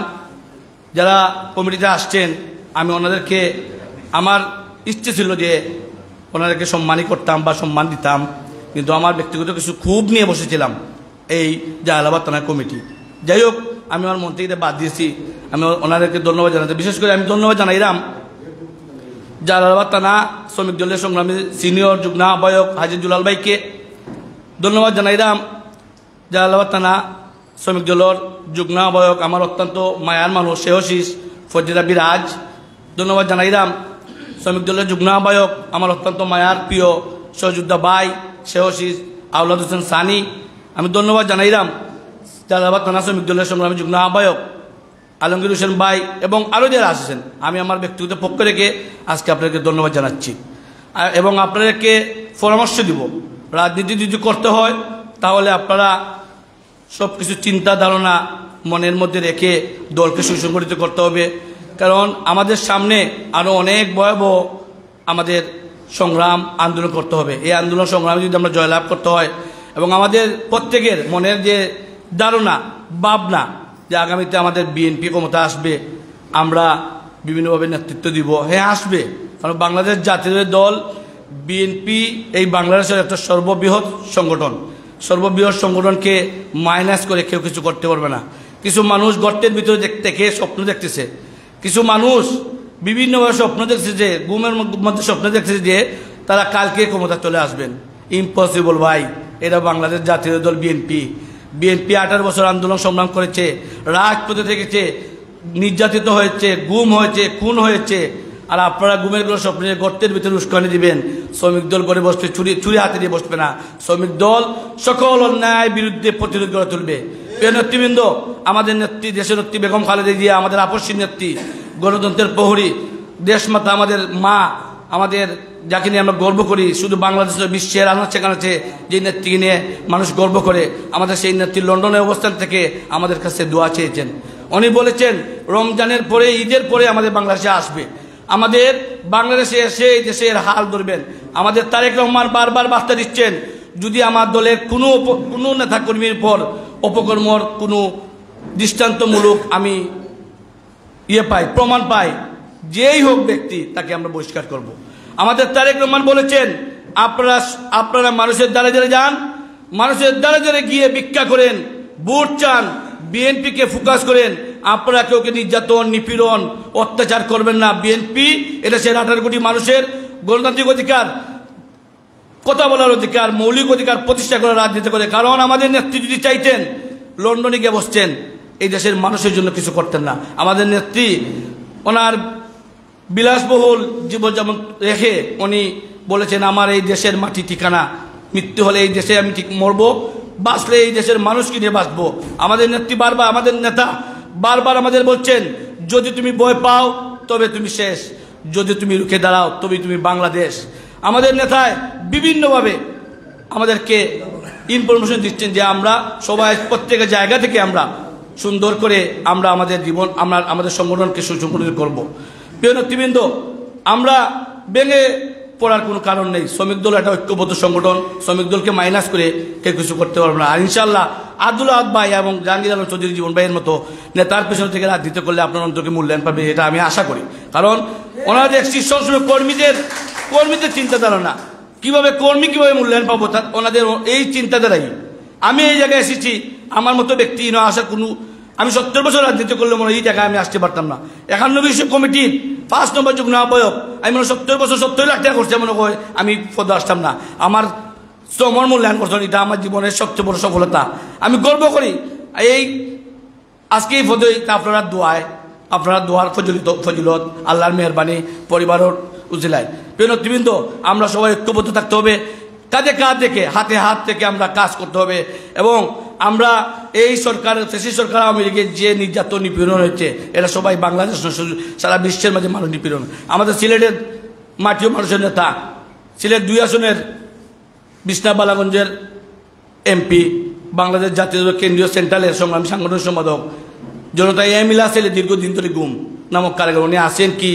Speaker 6: যারা কমিটিতে আসছেন, আমি ওনাদেরকে আমার ইচ্ছে ছিল যে ওনাদেরকে সম্মানই করতাম বা সম্মান দিতাম, কিন্তু আমার ব্যক্তিগত কিছু ক্ষোভ নিয়ে বসেছিলাম এই জালালাবাদ থানার কমিটি। যাই হোক, আমি আমার মন থেকে বাদ দিয়েছি। আমি ওনাদেরকে ধন্যবাদ জানাতে, বিশেষ করে আমি ধন্যবাদ জানাইলাম জালালাবাদ থানা শ্রমিক দলের সংগ্রামী সিনিয়র যুগ্ম আহ্বায়ক হাজি দুলাল ভাইকে, ধন্যবাদ জানাইলাম জালালাবাদ থানা শ্রমিক দলের যুগ্ম আহ্বায়ক আমার অত্যন্ত মায়ার মানুষ শেহশিস ফজিলা বিরাজ, ধন্যবাদ জানাইলাম শ্রমিক দলের যুগ্ম আহ্বায়ক আমার অত্যন্ত মায়ার প্রিয় সহযোদ্ধা ভাই শেহশিস আউলাদ হোসেন সানি। আমি ধন্যবাদ জানাইলাম জালালাবাদ থানা শ্রমিক দলের সংগ্রামী যুগ্ম আহ্বায়ক আলমগীর হোসেন ভাই এবং আরও যারা আসছেন। আমি আমার ব্যক্তিগত পক্ষ রেখে আজকে আপনাদেরকে ধন্যবাদ জানাচ্ছি এবং আপনাদেরকে পরামর্শ দিব, রাজনীতি যদি করতে হয় তাহলে আপনারা সব কিছু চিন্তা ধারণা মনের মধ্যে রেখে দলকে সুসংগঠিত করতে হবে, কারণ আমাদের সামনে আরও অনেক ভয়াবহ আমাদের সংগ্রাম আন্দোলন করতে হবে। এই আন্দোলন সংগ্রামে যদি আমরা জয়লাভ করতে হয় এবং আমাদের প্রত্যেকের মনের যে ধারণা ভাবনা যে আগামীতে আমাদের বিএনপি ক্ষমতা আসবে, আমরা বিভিন্নভাবে নেতৃত্ব দিব, হ্যাঁ আসবে, কারণ বাংলাদেশ জাতীয় দল বিএনপি এই বাংলাদেশের একটা সর্ববৃহৎ সংগঠন। সর্ববৃহৎ সংগঠনকে মাইনাস করে কেউ কিছু করতে পারবে না। কিছু মানুষ গর্তের ভিতরে থেকে স্বপ্ন দেখতেছে, কিছু মানুষ বিভিন্নভাবে স্বপ্ন দেখছে, যে ঘুমের মধ্যে স্বপ্ন দেখতেছে যে তারা কালকে ক্ষমতা চলে আসবেন। ইম্পসিবল ভাই, এটা বাংলাদেশ জাতীয় দল বিএনপি। বিএনপি 18 বছর আন্দোলন সংগ্রাম করেছে, রাজপথে থেকেছে, নির্যাতিত হয়েছে, গুম হয়েছে, খুন হয়েছে, আর আপনারা ঘুমের গুলো স্বপ্নের গর্তের ভিতরে উস্কানি দিবেন। শ্রমিক দল করে বসবে, ছুরি হাতে দিয়ে বসবে না। শ্রমিক দল সকল অন্যায় বিরুদ্ধে প্রতিরোধ গড়ে তুলবে। প্রিয় নেতৃবৃন্দ, আমাদের নেত্রী, দেশের নেত্রী বেগম খালেদা জিয়া, আমাদের আপসী নেত্রী, গণতন্ত্রের প্রহরী, দেশমাতা, আমাদের মা, আমাদের যাকে নিয়ে আমরা গর্ব করি, শুধু বাংলাদেশের বিশ্বের আনাচে কানাচে যে নেত্রী নিয়ে মানুষ গর্ব করে, আমাদের সেই নেত্রী লন্ডনের অবস্থান থেকে আমাদের কাছে দোয়া চেয়েছেন। উনি বলেছেন রমজানের পরে, ঈদের পরে আমাদের বাংলাদেশে আসবে, আমাদের বাংলাদেশে এসে এই দেশের হাল ধরবেন। আমাদের তারেক রহমান বারবার বার্তা দিচ্ছেন, যদি আমার দলের কোনো নেতাকর্মীর পর অপকর্মর কোনো দৃষ্টান্তমূলক আমি পাই, প্রমাণ পাই, যেই হোক ব্যক্তি, তাকে আমরা বহিষ্কার করব। আমাদের তারেক রহমান বলেছেন, আপনারা মানুষের দ্বারে দ্বারে যান, মানুষের দ্বারে দ্বারে গিয়ে ভিক্ষা করেন, ভোট চান, বিএনপিকে ফোকাস করেন, আপনারা কেউকে নির্যাতন, নিপীড়ন, অত্যাচার করবেন না। বিএনপি এটা সে 18 কোটি মানুষের গণতান্ত্রিক অধিকার, কথা বলার অধিকার, মৌলিক অধিকার প্রতিষ্ঠা করে রাজনীতি করে। কারণ আমাদের নেত্রী যদি চাইতেন লন্ডনে গিয়ে বসছেন, এই দেশের মানুষের জন্য কিছু করতেন না। আমাদের নেত্রী ওনার বিলাসবহুল জীবনযাপন রেখে উনি বলেছেন, আমার এই দেশের মাটি ঠিকানা, মৃত্যু হলে এই দেশে আমি ঠিক মরবো, বাঁচলে এই দেশের মানুষকে নিয়ে বাঁচবো। আমাদের নেত্রী বারবার, আমাদের নেতা বারবার আমাদের বলছেন, যদি তুমি ভয় পাও তবে তুমি শেষ, যদি তুমি রুখে দাঁড়াও তবে তুমি বাংলাদেশ। আমাদের নেতায় বিভিন্নভাবে আমাদেরকে ইনফরমেশন দিচ্ছেন যে আমরা সবাই প্রত্যেকের জায়গা থেকে আমরা সুন্দর করে আমরা আমাদের জীবন, আমরা আমাদের সংগঠনকে সুসংগঠিত করব। প্রিয় নেতৃবৃন্দ, আমরা ভেঙে পড়ার কোনো কারণ নেই। শ্রমিক দল একটা ঐক্যবদ্ধ সংগঠন, শ্রমিক দলকে মাইনাস করে কেউ কিছু করতে পারবে না। আর ইনশাল্লাহ আব্দুল আহাদ ভাই এবং জাহাঙ্গীর আলম চৌধুরী জীবন ভাইয়ের মতো নেতার পেছনে থেকে রাজনীতি করলে আপনার অন্তরকে মূল্যায়ন পাবে, এটা আমি আশা করি। কারণ ওনারা দেখছি সবসময় কর্মীদের চিন্তাধারা না, কীভাবে মূল্যায়ন পাবো, ওনাদের এই চিন্তাধারাই। আমি এই জায়গায় এসেছি, আমার মতো ব্যক্তি না আসার কোনো, আমি 70 বছর রাজনীতি করলে মনে হয় এই জায়গায় আমি আসতে পারতাম না। 91 বিশ্ব কমিটির 5 নম্বর যুগ্ম আহ্বায়ক, আমি মনে 70 বছর 70 লাখ টাকা করছি, মনে হয় আমি পদে আসতাম না। আমার শ্রমর মূল্যায়ন করছেন, এটা আমার জীবনের সবচেয়ে বড় সফলতা। আমি গর্ব করি এই আজকে এই পদে আপনারা দোয়ার ফজিলত, আল্লাহর মেহরবানি, পরিবারের উজিলায়। প্রিয় নেতৃবৃন্দ, আমরা সবাই ঐক্যবদ্ধ থাকতে হবে। কাঁধে কাঁধ থেকে হাতে হাত থেকে আমরা কাজ করতে হবে। এবং আমরা এই সরকারের ফ্যাসিস্ট সরকার আওয়ামী লীগের যে নির্যাতন নিপীড়ন হয়েছে, এটা সবাই বাংলাদেশ সারা বিশ্বের মাঝে মানুষ নিপীড়ন। আমাদের সিলেটের মাটিও মানুষের নেতা, সিলেট 2 আসনের বিছনা বালাগঞ্জের এমপি, বাংলাদেশ জাতীয় কেন্দ্রীয় সেন্ট্রালের সংগ্রামী সাংগঠনিক সম্পাদক জনতা ইলাসেলে দীর্ঘদিন ধরে গুম নামক কারাগার, উনি আছেন কি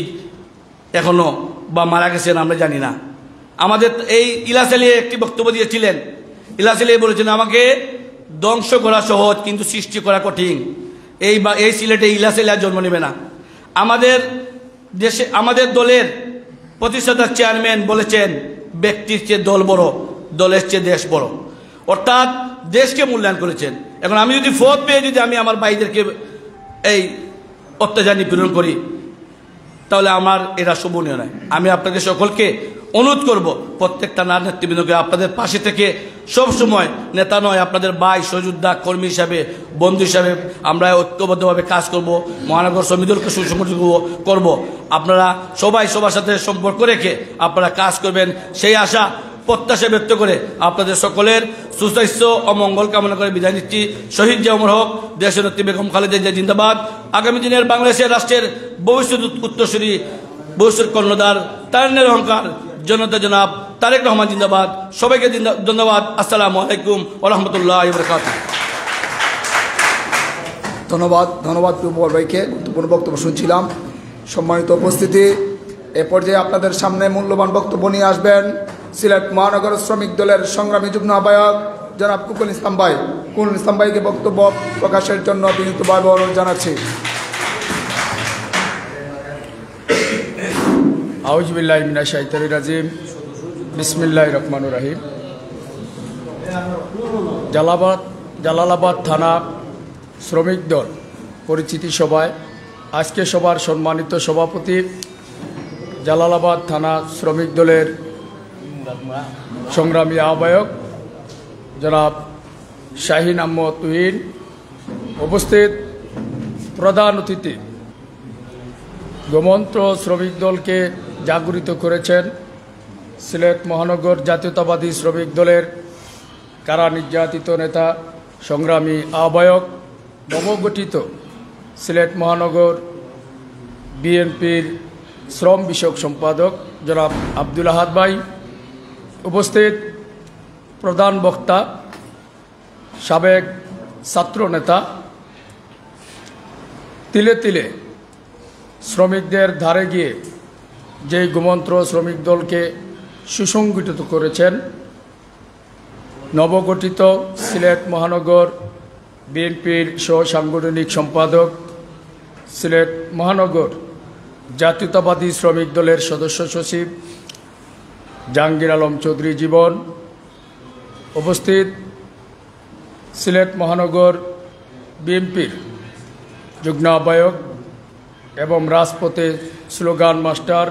Speaker 6: এখনো বা মারা গেছেন আমরা জানি না। আমাদের এই ইলাসেলে একটি বক্তব্য দিয়েছিলেন, ইলাসেলে বলেছেন আমাকে ধ্বংস করা সহজ কিন্তু সৃষ্টি করা কঠিন। এই সিলেটে ইলাসেলে আর জন্ম নেবে না। আমাদের দেশে আমাদের দলের প্রতিষ্ঠাতা চেয়ারম্যান বলেছেন ব্যক্তির চেয়ে দল বড়, দলের চেয়ে দেশ বড়, অর্থাৎ দেশকে মূল্যায়ন করেছেন। এখন আমি যদি পদ পেয়ে যদি আমি আমার ভাইদেরকে এই অত্যাচার নিপীড়ন করি তাহলে আমার এটা শোভনীয় নয়। আমি আপনাদের সকলকে অনুরোধ করব, প্রত্যেকটা নেতৃবৃন্দকে আপনাদের পাশে থেকে সবসময় নেতা নয় আপনাদের ভাই সহযোদ্ধা কর্মী হিসাবে বন্ধু হিসাবে আমরা ঐক্যবদ্ধভাবে কাজ করব, মহানগর শ্রমিক দলকে সুসংগঠিত করব। আপনারা সবাই সবার সাথে সম্পর্ক রেখে আপনারা কাজ করবেন সেই আশা প্রত্যাশা ব্যক্ত করে আপনাদের সকলের সুস্বাস্থ্য ও মঙ্গল কামনা করে বিদায় নিচ্ছি। শহীদ জিয়া ওমর হক, দেশের নেত্রী বেগম খালেদা জিয়া জিন্দাবাদ। আগামী দিনের বাংলাদেশের রাষ্ট্রের ভবিষ্যৎ উত্তরসূরি ভবিষ্যৎ কর্ণধার তারুণ্যের অহংকার জনতা জনাব তারেক রহমান জিন্দাবাদ। সবাইকে ধন্যবাদ। আসসালামু আলাইকুম ওয়া রাহমাতুল্লাহি ওয়া বারাকাতুহু।
Speaker 2: ধন্যবাদ প্রভুবর ভাইকে গুরুত্বপূর্ণ বক্তব্য শুনছিলাম। সম্মানিত উপস্থিতি, এ পর্যায়ে আপনাদের সামনে মূল্যবান বক্তব্য নিয়ে আসবেন সিলেট মহানগর শ্রমিক দলের সংগ্রামী যুগ্ম আহ্বায়ক জনাব কুকুল ইসলাম ভাই। কুকুল ইসলাম ভাইকে বক্তব্য প্রকাশের জন্য বিনীতভাবে অনুরোধ জানাচ্ছি।
Speaker 7: আউযু বিল্লাহি মিনাশ শাইতানির রাজিম, বিসমিল্লাহির রহমানির রহিম। জালালাবাদ থানা শ্রমিক দল পরিচিতি সভায় আজকে সবার সম্মানিত সভাপতি জালালাবাদ থানা শ্রমিক দলের সংগ্রামী আহ্বায়ক জনাব শাহিন আহমদ তুহিন, উপস্থিত প্রধান অতিথি, গোমন্ত্র শ্রমিক দলকে জাগরিত করেছেন সিলেট মহানগর জাতীয়তাবাদী শ্রমিক দলের কারা নির্যাতিত নেতা সংগ্রামী আহ্বায়ক নবগঠিত সিলেট মহানগর বিএনপির শ্রম বিষয়ক সম্পাদক জনাব আব্দুল আহাদ ভাই, উপস্থিত প্রধান বক্তা সাবেক ছাত্র নেতা, তিলে তিলে শ্রমিকদের ধারে গিয়ে যেই গোমন্ত্র শ্রমিক দলকে সুসংগঠিত করেছেন নবগঠিত সিলেট মহানগর বিএনপির সহ সাংগঠনিক সম্পাদক, সিলেট মহানগর জাতীয়তাবাদী শ্রমিক দলের সদস্য সচিব জাহাঙ্গীর আলম চৌধুরী জীবন, উপস্থিত সিলেট মহানগর বিএনপির যুগ্ম আহ্বায়ক এবং রাজপথে স্লোগান মাস্টার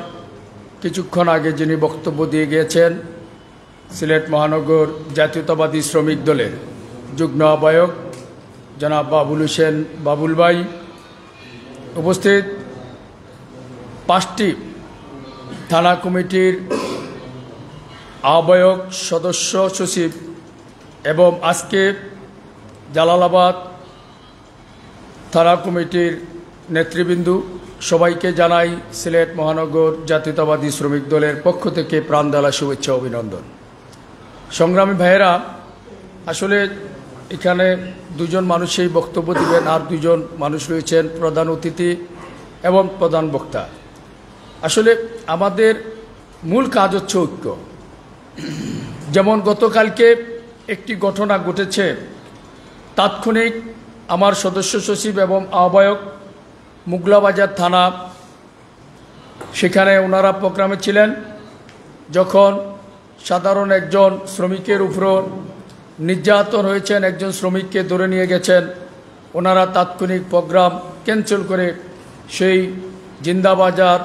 Speaker 7: কিছুক্ষণ আগে যিনি বক্তব্য দিয়ে গিয়েছেন সিলেট মহানগর জাতীয়তাবাদী শ্রমিক দলের যুগ্ম আহ্বায়ক জনাব বাবুল হোসেন বাবুল ভাই, উপস্থিত 5টি থানা কমিটির আহ্বায়ক সদস্য সচিব এবং আজকে জালালাবাদ থানা কমিটির নেতৃবৃন্দ সবাইকে জানাই সিলেট মহানগর জাতীয়তাবাদী শ্রমিক দলের পক্ষ থেকে প্রাণঢালা শুভেচ্ছা অভিনন্দন। সংগ্রামী ভাইয়েরা, আসলে এখানে দুজন মানুষই বক্তব্য দিবেন, আর দুজন মানুষ রয়েছেন প্রধান অতিথি এবং প্রধান বক্তা। আসলে আমাদের মূল কাজ হচ্ছে ঐক্য। যেমন গতকালকে একটি ঘটনা ঘটেছে, তাৎক্ষণিক আমার সদস্য সচিব এবং আহ্বায়ক মুগলাবাজার থানা, সেখানে ওনারা প্রোগ্রামে ছিলেন, যখন সাধারণ একজন শ্রমিকের উপর নির্যাতন হয়েছেন, একজন শ্রমিককে ধরে নিয়ে গেছেন, ওনারা তাৎক্ষণিক প্রোগ্রাম ক্যান্সেল করে সেই জিন্দাবাজার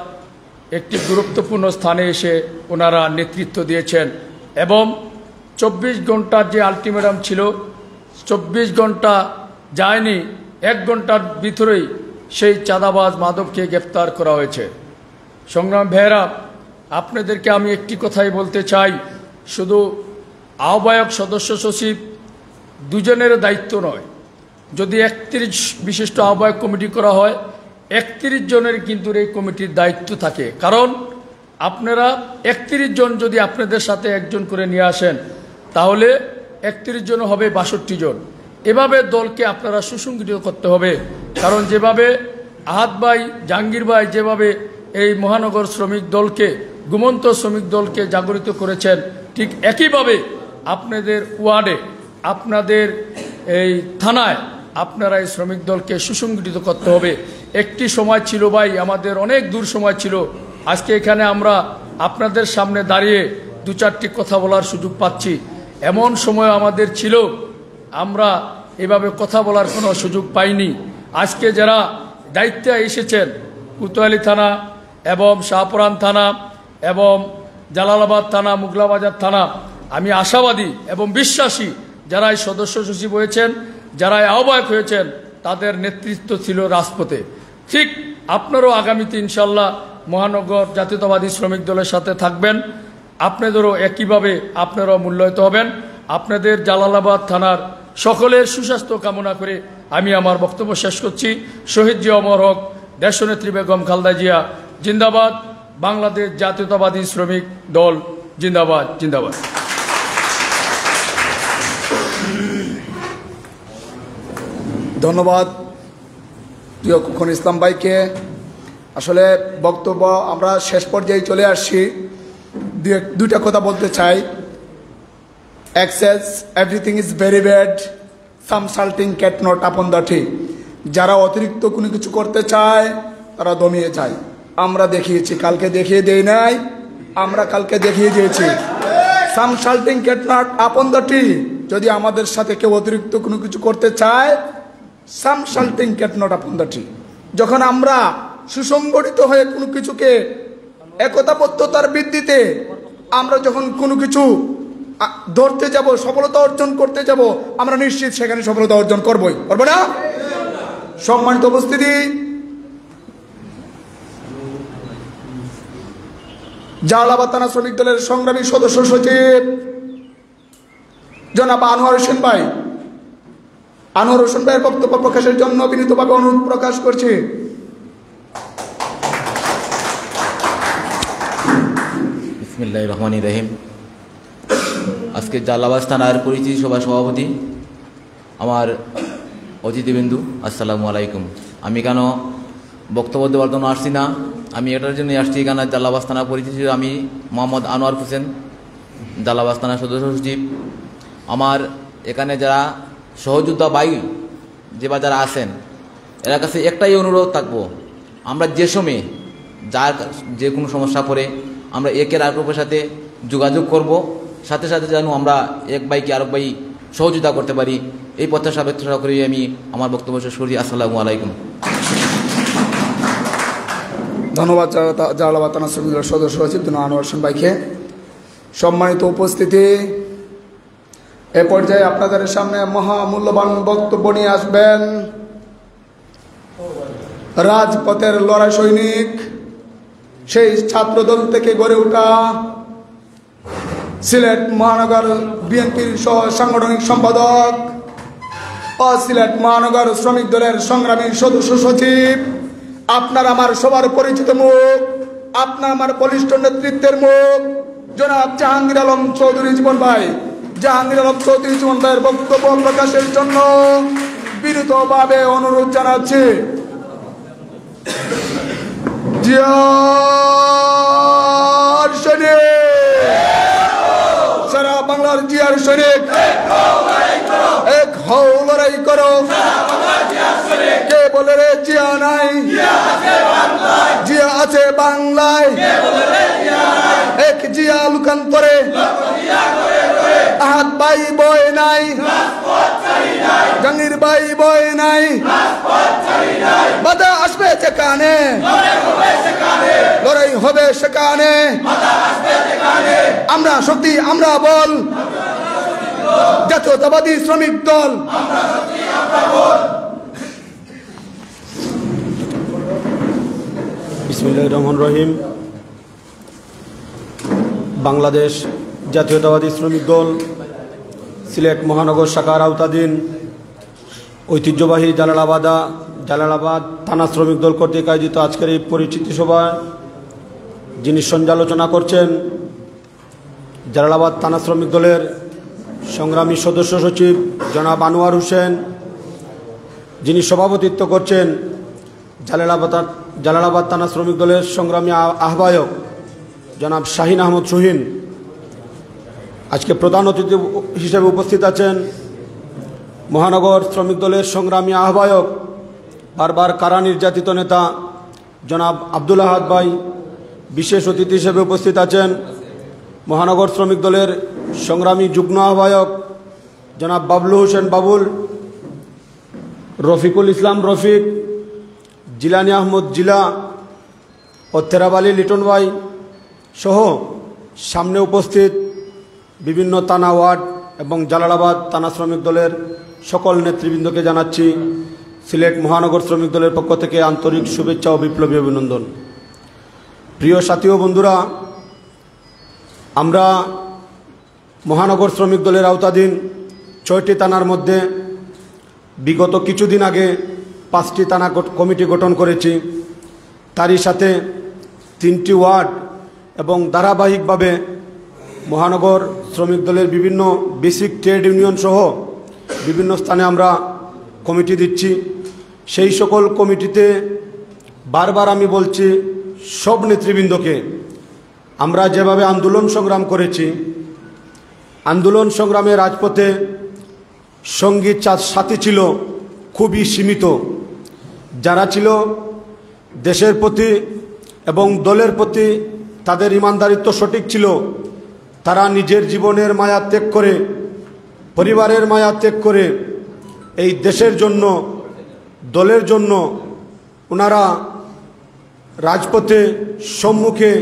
Speaker 7: একটি গুরুত্বপূর্ণ স্থানে এসে ওনারা নেতৃত্ব দিয়েছেন এবং 24 ঘন্টার যে আলটিমেটাম ছিল 24 ঘন্টা যায়নি, 1 ঘন্টার ভিতরেই সেই চাঁদাবাজ মাদককে গ্রেপ্তার করা হয়েছে। সংগ্রাম ভাইয়েরা, আপনাদেরকে আমি একটি কথাই বলতে চাই, শুধু আহ্বায়ক সদস্য সচিব দুজনের দায়িত্ব নয়। যদি 31 বিশিষ্ট আহ্বায়ক কমিটি করা হয়, 31 জনের কিন্তু এই কমিটির দায়িত্ব থাকে। কারণ আপনারা 31 জন যদি আপনাদের সাথে একজন করে নিয়ে আসেন, তাহলে 31 জন হবে 62 জন। এভাবে দলকে আপনারা সুসংগঠিত করতে হবে। কারণ যেভাবে আহাদ ভাই, জাহাঙ্গীর ভাই যেভাবে এই মহানগর শ্রমিক দলকে, ঘুমন্ত শ্রমিক দলকে জাগরিত করেছেন, ঠিক একইভাবে আপনাদের ওয়ার্ডে, আপনাদের এই থানায় আপনারা এই শ্রমিক দলকে সুসংগঠিত করতে হবে। একটি সময় ছিল ভাই, আমাদের অনেক দূর সময় ছিল, আজকে এখানে আমরা আপনাদের সামনে দাঁড়িয়ে 2-4টি কথা বলার সুযোগ পাচ্ছি। এমন সময় আমাদের ছিল আমরা এভাবে কথা বলার কোনো সুযোগ পাইনি। আজকে যারা দায়িত্বে এসেছেন, কোতোয়ালি থানা এবং শাহপুরান থানা এবং জালালাবাদ থানা, মুগলাবাজার থানা, আমি আশাবাদী এবং বিশ্বাসী যারা এই সদস্য সচিব হয়েছেন, যারা আহ্বায়ক হয়েছেন, তাদের নেতৃত্ব ছিল রাজপথে। ঠিক আপনারও আগামীতে ইনশাল্লাহ মহানগর জাতীয়তাবাদী শ্রমিক দলের সাথে থাকবেন। আপনাদেরও একইভাবে আপনারাও মূল্যায়িত হবেন। আপনাদের জালালাবাদ থানার সকলের সুস্বাস্থ্য কামনা করে আমি আমার বক্তব্য শেষ করছি। শহীদ জিয়া অমর হক, দেশনেত্রী বেগম খালেদা জিয়া জিন্দাবাদ, বাংলাদেশ জাতীয়তাবাদী শ্রমিক দল জিন্দাবাদ, জিন্দাবাদ।
Speaker 2: ধন্যবাদ প্রিয় খোকন ইসলাম ভাইকে। আসলে বক্তব্য আমরা শেষ পর্যায়ে চলে আসছি। দুইটা কথা বলতে চাই। Excess everything is very bad, some salting cat not upon the tree. যারা অতিরিক্ত কোনো কিছু করতে চায় তারা দমিয়ে যায়। আমরা দেখিয়েছি, কালকে দেখিয়ে দেই নাই, আমরা কালকে দেখিয়ে দিয়েছি। Some salting cat not upon the tree. যদি আমাদের সাথে কেউ অতিরিক্ত কোনো কিছু করতে চায়, some salting cat not upon the tree. যখন আমরা সুসংগঠিত হয়ে কোনো কিছুকে একতাবদ্ধতার ভিত্তিতে আমরা যখন কোনো কিছু ধরতে যাব, সফলতা অর্জন করতে যাব, আমরা নিশ্চিত সেখানে সফলতা অর্জন করবই, করবো না? সম্মানিত উপস্থিতি, জালালাবাদ থানা শ্রমিক দলের সংগ্রামী সদস্য সচিব জনাব আনোয়ার হোসেন ভাই, আনোয়ার হোসেন ভাইয়ের বক্তব্য প্রকাশের জন্য বিনীতভাবে অনুরোধ প্রকাশ করছি।
Speaker 8: বিসমিল্লাহির রহমানির রহিম। আজকে জালালাবাদ থানার পরিচিতি সভার সভাপতি, আমার অতিথিবৃন্দু, আসসালামু আলাইকুম। আমি কেন বক্তব্য দেওয়ার জন্য আসছি না, আমি এটার জন্য আসছি, এখানে জালালাবাদ থানা পরিচিতি, আমি মোহাম্মদ আনোয়ার হোসেন, জালালাবাদ থানার সদস্য সচিব। আমার এখানে যারা সহযোদ্ধা ভাই বা যারা আছেন, এর কাছে একটাই অনুরোধ থাকবো, আমরা যে সময় যার যে কোনো সমস্যা পড়ে আমরা একের আরেকের সাথে যোগাযোগ করব, সাথে সাথে যেন আমরা এক ভাইকে আরেক ভাই সহযোগিতা করতে পারি, এই প্রত্যাশা ব্যক্ত করে আমি আমার বক্তব্য শেষ করি। আসসালামু আলাইকুম।
Speaker 2: ধন্যবাদ জালালাবাদ থানা শ্রমিক দলের সদস্য সচিব আনোয়ার হোসেন ভাইকে। সম্মানিত উপস্থিতি, এ পর্যায়ে আপনাদের সামনে মহামূল্যবান বক্তব্য নিয়ে আসবেন রাজপথের লড়াই সৈনিক, সেই ছাত্রদল থেকে গড়ে ওঠা সিলেট মহানগর বিএনপির সহ সাংগঠনিক সম্পাদক ও সিলেট মহানগর শ্রমিক দলের সংগ্রামী সদস্য সচিব, আপনার আমার সবার পরিচিত মুখ, আপনার আমার বলিষ্ঠ নেতৃত্বের মুখ জনাব জাহাঙ্গীর আলম চৌধুরী জীবন ভাই। জাহাঙ্গীর আলম চৌধুরী জীবন ভাইয়ের বক্তব্য প্রকাশের জন্য বিনীতভাবে অনুরোধ জানাচ্ছি। জিয়ার সৈনিক, সারা বাংলার জিয়ার সৈনিক, এক হও লড়াই করো। কে বলে রে জিয়া নাই? জিয়া আছে বাংলায়, এক জিয়া লুকান্তরে আহাদ ভাই বয় নাই, জাহাঙ্গীর ভাই বয় নাই, বাধা আসবে যেখানে লড়াই হবে সেখানে, আমরা শক্তি, আমরা বল, জাতীয়তাবাদী শ্রমিক দল।
Speaker 9: বিসমিল্লাহির রহমানির রহিম। বাংলাদেশ জাতীয়তাবাদী শ্রমিক দল সিলেট মহানগর শাখার আওতাধীন ঐতিহ্যবাহী জালালাবাদ থানা শ্রমিক দল কর্তৃক আয়োজিত আজকের এই পরিচিতি সভায় যিনি সঞ্চালনা করছেন জালালাবাদ থানা শ্রমিক দলের সংগ্রামী সদস্য সচিব জনাব আনোয়ার হোসেন, যিনি সভাপতিত্ব করছেন জালালাবাদ থানা শ্রমিক দলের সংগ্রামী আহ্বায়ক জনাব শাহিন আহমদ সোহিন। আজকে প্রধান অতিথি হিসেবে উপস্থিত আছেন মহানগর শ্রমিক দলের সংগ্রামী আহ্বায়ক বারবার কারা নির্যাতিত নেতা জনাব আব্দুল আহাদ ভাই। বিশেষ অতিথি হিসেবে উপস্থিত আছেন মহানগর শ্রমিক দলের সংগ্রামী যুগ্ম আহ্বায়ক জনাব বাবলু হোসেন বাবুল, রফিকুল ইসলাম রফিক, জিলানি আহমদ জিলা ও তেরাব আলী লিটন ভাই সহ সামনে উপস্থিত বিভিন্ন থানা ওয়ার্ড এবং জালালাবাদ থানা শ্রমিক দলের সকল নেতৃবৃন্দকে জানাচ্ছি সিলেট মহানগর শ্রমিক দলের পক্ষ থেকে আন্তরিক শুভেচ্ছা ও বিপ্লবী অভিনন্দন। প্রিয় সাথী ও বন্ধুরা, আমরা মহানগর শ্রমিক দলের আওতাধীন ৬টি থানার মধ্যে বিগত কিছুদিন আগে 5টি থানা কমিটি গঠন করেছি। তারই সাথে 3টি ওয়ার্ড এবং ধারাবাহিকভাবে মহানগর শ্রমিক দলের বিভিন্ন বেসিক ট্রেড ইউনিয়ন সহ বিভিন্ন স্থানে আমরা কমিটি দিচ্ছি। সেই সকল কমিটিতে বারবার আমি বলছি সব নেতৃবৃন্দকে, আমরা যেভাবে আন্দোলন সংগ্রাম করেছি, আন্দোলন সংগ্রামে রাজপথে সঙ্গী সাথী ছিল খুবই সীমিত। যারা ছিল দেশের প্রতি এবং দলের প্রতি তাদের ইমানদারিত্ব সঠিক ছিল, তারা নিজের জীবনের মায়া ত্যাগ করে, পরিবারের মায়া ত্যাগ করে এই দেশের জন্য, দলের জন্য ওনারা রাজপথে সম্মুখে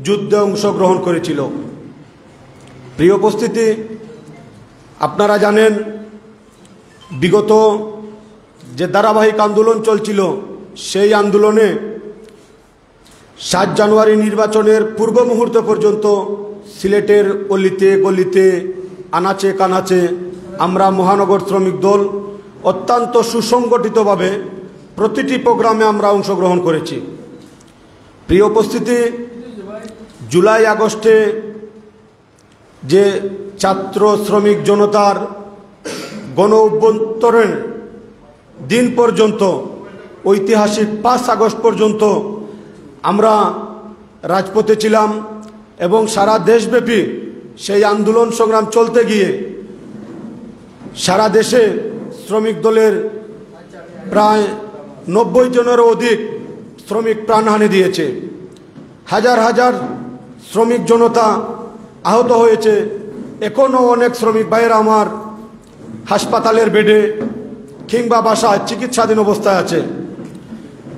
Speaker 9: যুদ্ধে অংশগ্রহণ করেছিল। প্রিয় উপস্থিতি, আপনারা জানেন বিগত যে ধারাবাহিক আন্দোলন চলছিল, সেই আন্দোলনে 7 জানুয়ারি নির্বাচনের পূর্ব মুহূর্ত পর্যন্ত সিলেটের অলিতে গলিতে আনাচে কানাচে আমরা মহানগর শ্রমিক দল অত্যন্ত সুসংগঠিতভাবে প্রতিটি প্রোগ্রামে আমরা অংশগ্রহণ করেছি। প্রিয় উপস্থিতি, জুলাই আগস্টে যে ছাত্র শ্রমিক জনতার গণ অভ্যুত্থানের দিন পর্যন্ত, ঐতিহাসিক 5 আগস্ট পর্যন্ত আমরা রাজপথে ছিলাম এবং সারা দেশব্যাপী সেই আন্দোলন সংগ্রাম চলতে গিয়ে সারা দেশে শ্রমিক দলের প্রায় 90 জনেরও অধিক শ্রমিক প্রাণহানি দিয়েছে। হাজার হাজার শ্রমিক জনতা আহত হয়েছে। এখনও অনেক শ্রমিক ভাইয়েরা আমার হাসপাতালের বেডে কিংবা বাসায় চিকিৎসাধীন অবস্থায় আছে।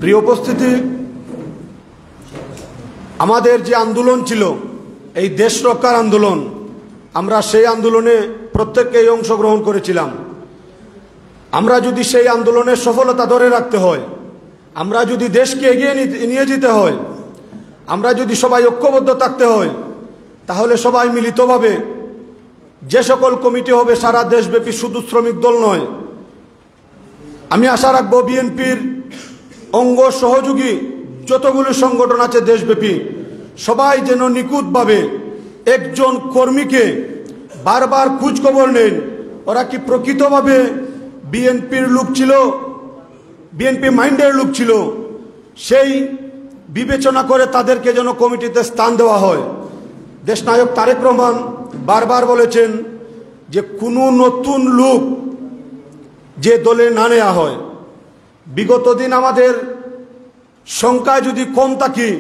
Speaker 9: প্রিয় উপস্থিতি, আমাদের যে আন্দোলন ছিল এই দেশ রক্ষার আন্দোলন, আমরা সেই আন্দোলনে প্রত্যেকেই অংশগ্রহণ করেছিলাম। আমরা যদি সেই আন্দোলনের সফলতা ধরে রাখতে হয়, আমরা যদি দেশকে এগিয়ে নিয়ে যেতে হয়, আমরা যদি সবাই ঐক্যবদ্ধ থাকতে হয়, তাহলে সবাই মিলিতভাবে যে সকল কমিটি হবে সারা দেশব্যাপী, শুধু শ্রমিক দল নয়, আমি আশা রাখবো বিএনপির অঙ্গ সহযোগী যতগুলো সংগঠন আছে দেশব্যাপী, সবাই যেন নিখুঁতভাবে একজন কর্মীকে বারবার খোঁজখবর নেন, ওরা কি প্রকৃতভাবে বিএনপির লোক ছিল, বিএনপি মাইন্ডের লোক ছিল, সেই বিবেচনা করে তাদেরকে যেন কমিটিতে স্থান দেওয়া হয়। দেশনায়ক তারেক রহমান বারবার বলেছেন যে কোনো নতুন লোক যে দলে না নেওয়া হয়। বিগত দিন আমাদের সংখ্যায় যদি কম থাকি,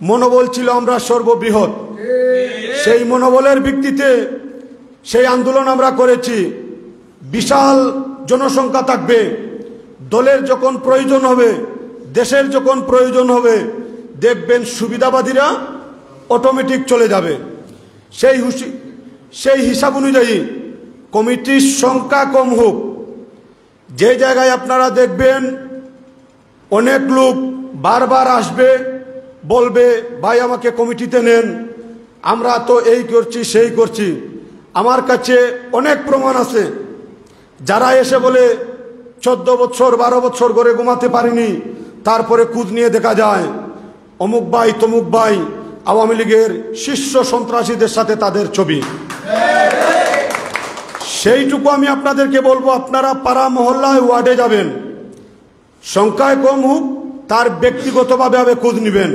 Speaker 9: মনোবল ছিল আমরা সর্ববৃহৎ, সেই মনোবলের ভিত্তিতে সেই আন্দোলন আমরা করেছি। বিশাল জনসংখ্যা থাকবে, দলের যখন প্রয়োজন হবে, দেশের যখন প্রয়োজন হবে, দেখবেন সুবিধাবাদীরা অটোমেটিক চলে যাবে। সেই হিসাব অনুযায়ী কমিটির সংখ্যা কম হোক, যে জায়গায় আপনারা দেখবেন অনেক লোক বারবার আসবে, বলবে ভাই আমাকে কমিটিতে নেন, আমরা তো এই করছি সেই করছি, আমার কাছে অনেক প্রমাণ আছে। যারা এসে বলে 14 বছর 12 বছর করে ঘুমাতে পারিনি, তারপরে কুদ নিয়ে দেখা যায় অমুক ভাই তমুক ভাই আওয়ামী লীগের শীর্ষ সন্ত্রাসীদের সাথে তাদের ছবি। সেইটুকু আমি আপনাদেরকে বলবো, আপনারা পাড়া মহল্লায় ওয়ার্ডে যাবেন, সংখ্যায় কম হোক, তার ব্যক্তিগতভাবে খোঁজ নেবেন।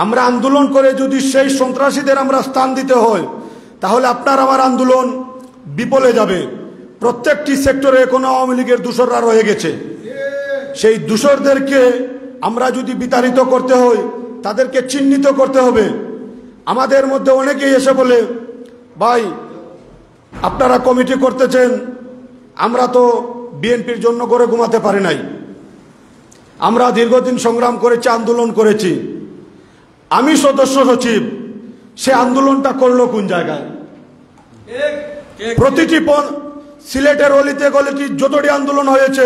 Speaker 9: আমরা আন্দোলন করে যদি সেই সন্ত্রাসীদের আমরা স্থান দিতে হয়, তাহলে আপনার আমার আন্দোলন বিফলে যাবে। প্রত্যেকটি সেক্টরে এখনো আওয়ামী লীগের দূষররা রয়ে গেছে। সেই দূষরদেরকে আমরা যদি বিতাড়িত করতে হয়, তাদেরকে চিহ্নিত করতে হবে। আমাদের মধ্যে অনেকেই এসে বলে, ভাই আপনারা কমিটি করতেছেন, আমরা তো বিএনপির জন্য করে ঘুমাতে পারি নাই, আমরা দীর্ঘদিন সংগ্রাম করেছি, আন্দোলন করেছি। আমি সদস্য সচিব, সে আন্দোলনটা করলো কোন জায়গায়? প্রতিটি সিলেটের অলিতে গলিতে যতটি আন্দোলন হয়েছে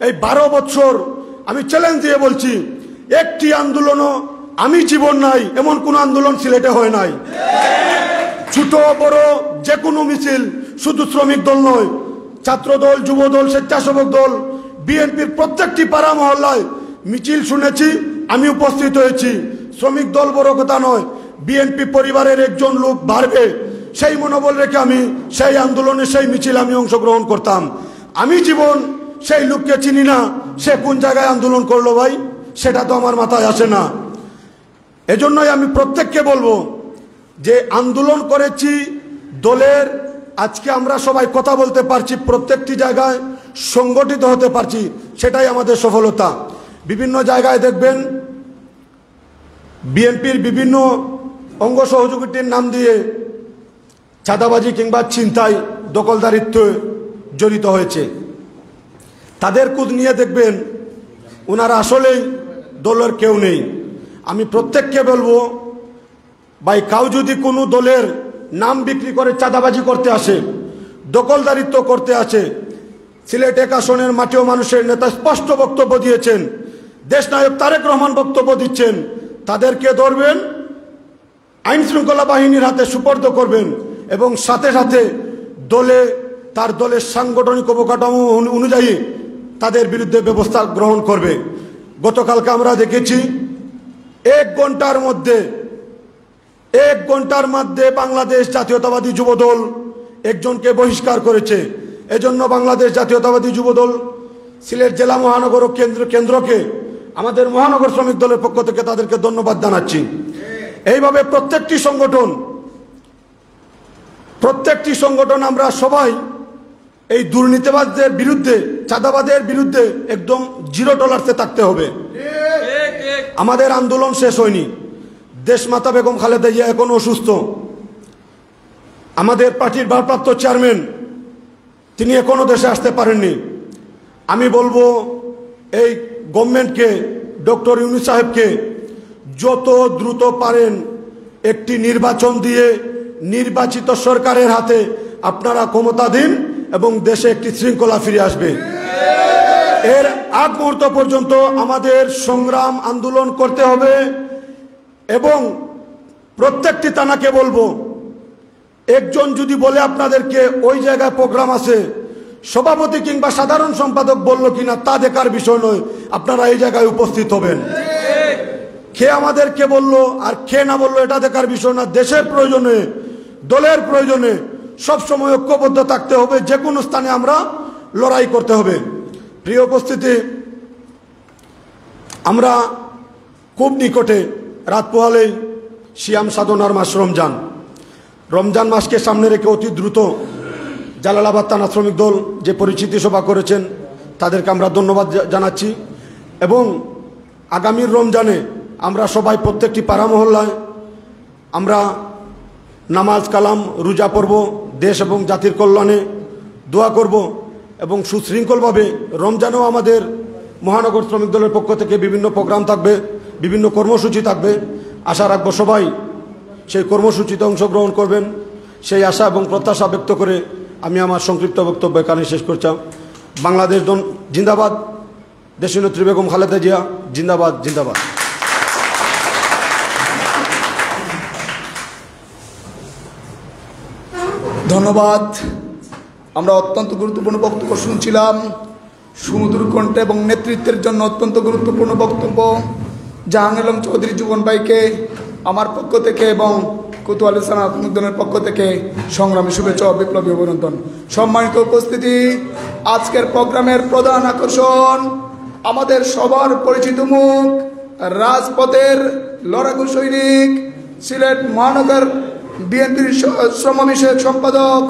Speaker 9: এই 12 বছর, আমি চ্যালেঞ্জ দিয়ে বলছি, একটি আন্দোলনও আমি জীবন নাই এমন কোন আন্দোলন সিলেটে হয় নাই। ছোট বড় যে কোনো মিছিল, শুধু শ্রমিক দল নয়, ছাত্র দল, যুব দল, স্বেচ্ছাসেবক দল, বিএনপির প্রত্যেকটি পাড়া মহল্লায় মিছিল শুনেছি, আমি উপস্থিত হয়েছি। শ্রমিক দল বড় কথা নয়, বিএনপি পরিবারের একজন লোক বাড়বে সেই মনোবল রেখে আমি সেই আন্দোলনে, সেই মিছিল আমি অংশগ্রহণ করতাম। আমি জীবন সেই লোককে চিনি না, সে কোন জায়গায় আন্দোলন করলো ভাই, সেটা তো আমার মাথায় আসে না। এজন্যই আমি প্রত্যেককে বলবো যে আন্দোলন করেছি দলের, আজকে আমরা সবাই কথা বলতে পারছি, প্রত্যেকটি জায়গায় সংগঠিত হতে পারছি, সেটাই আমাদের সফলতা। বিভিন্ন জায়গায় দেখবেন বিএনপির বিভিন্ন অঙ্গ সহযোগিতার নাম দিয়ে চাঁদাবাজি কিংবা ছিনতাই, দখলদারিত্ব জড়িত হয়েছে। তাদের খোঁজ নিয়ে দেখবেন ওনারা আসলেই দলের কেউ নেই। আমি প্রত্যেককে বলবো, ভাই কাউ যদি কোনো দলের নাম বিক্রি করে চাঁদাবাজি করতে আসে, দখলদারিত্ব করতে আসে, সিলেট 1 আসনের মাটিও মানুষের নেতা স্পষ্ট বক্তব্য দিয়েছেন, দেশনায়ক তারেক রহমান বক্তব্য দিচ্ছেন, তাদেরকে ধরবেন, আইন শৃঙ্খলা বাহিনীর হাতে সুপর্দ করবেন এবং সাথে সাথে দলে, তার দলের সাংগঠনিক অবকাঠামো অনুযায়ী তাদের বিরুদ্ধে ব্যবস্থা গ্রহণ করবে। গতকালকে আমরা দেখেছি 1 ঘন্টার মধ্যে বাংলাদেশ জাতীয়তাবাদী যুবদল একজনকে বহিষ্কার করেছে। এজন্য বাংলাদেশ জাতীয়তাবাদী যুবদল সিলেট জেলা মহানগর কেন্দ্রকে আমাদের মহানগর শ্রমিক দলের পক্ষ থেকে তাদেরকে ধন্যবাদ জানাচ্ছি। এইভাবে প্রত্যেকটি সংগঠন আমরা সবাই এই দুর্নীতিবাদদের বিরুদ্ধে, চাঁদাবাদের বিরুদ্ধে একদম 0 টলারেন্সে থাকতে হবে। আমাদের আন্দোলন শেষ হয়নি। দেশমাতা বেগম খালেদা জিয়া এখন অসুস্থ। আমাদের পার্টির ভারপ্রাপ্ত চেয়ারম্যান তিনি এখনো দেশে আসতে পারেননি। আমি বলবো এই গভর্নমেন্টকে, ডক্টর ইউনূস সাহেবকে যত দ্রুত পারেন একটি নির্বাচন দিয়ে নির্বাচিত সরকারের হাতে আপনারা ক্ষমতা দিন এবং দেশে একটি শৃঙ্খলা ফিরে আসবে। এর আগ মুহূর্ত পর্যন্ত আমাদের সংগ্রাম আন্দোলন করতে হবে এবং প্রত্যেকটি থানাকে বলবো, একজন যদি বলে আপনাদেরকে ওই জায়গায় প্রোগ্রাম আছে, সভাপতি কিংবা সাধারণ সম্পাদক বলল কিনা তা দেখার বিষয় নয়, আপনারা এই জায়গায় উপস্থিত হবেন। কে আমাদেরকে বললো আর কে না বললো এটা দেখার বিষয় না। দেশের প্রয়োজনে, দলের প্রয়োজনে সবসময় ঐক্যবদ্ধ থাকতে হবে, যে কোনো স্থানে আমরা লড়াই করতে হবে। প্রিয় উপস্থিতি, আমরা খুব নিকটে, রাত পোহালেই সিয়াম সাধনার মাস রমজান মাসকে সামনে রেখে অতি দ্রুত জালালাবাদ থানা শ্রমিক দল যে পরিচিতি সভা করেছেন তাদেরকে আমরা ধন্যবাদ জানাচ্ছি এবং আগামীর রমজানে আমরা সবাই প্রত্যেকটি পাড়া মহল্লায় আমরা নামাজ কালাম রোজা পড়ব, দেশ এবং জাতির কল্যাণে দোয়া করব এবং সুশৃঙ্খলভাবে রমজানেও আমাদের মহানগর শ্রমিক দলের পক্ষ থেকে বিভিন্ন প্রোগ্রাম থাকবে, বিভিন্ন কর্মসূচি থাকবে। আশা রাখবো সবাই সেই কর্মসূচিতে অংশগ্রহণ করবেন, সেই আশা এবং প্রত্যাশা ব্যক্ত করে আমি আমার সংক্ষিপ্ত বক্তব্য এখানে শেষ করলাম। বাংলাদেশ জিন্দাবাদ, দেশনেত্রী বেগম খালেদা জিয়া জিন্দাবাদ জিন্দাবাদ।
Speaker 2: ধন্যবাদ। আমরা অত্যন্ত গুরুত্বপূর্ণ বক্তব্য শুনছিলাম। সুমধুর কণ্ঠে এবং নেতৃত্বের জন্য অত্যন্ত গুরুত্বপূর্ণ বক্তব্য জাহাঙ্গীর আলম চৌধুরী জীবন ভাইকে আমার পক্ষ থেকে এবং কোতোয়ালি সানাত মুদ্দনের পক্ষ থেকে সংগ্রামী শুভেচ্ছা ও বিপ্লবী অভিনন্দন। সম্মানিত উপস্থিতি, আজকের প্রোগ্রামের প্রধান আকর্ষণ আমাদের সবার পরিচিত মুখ, রাজপথের লড়াকু সৈনিক, সিলেট মহানগর বিএনপির সমাবেশের সম্পাদক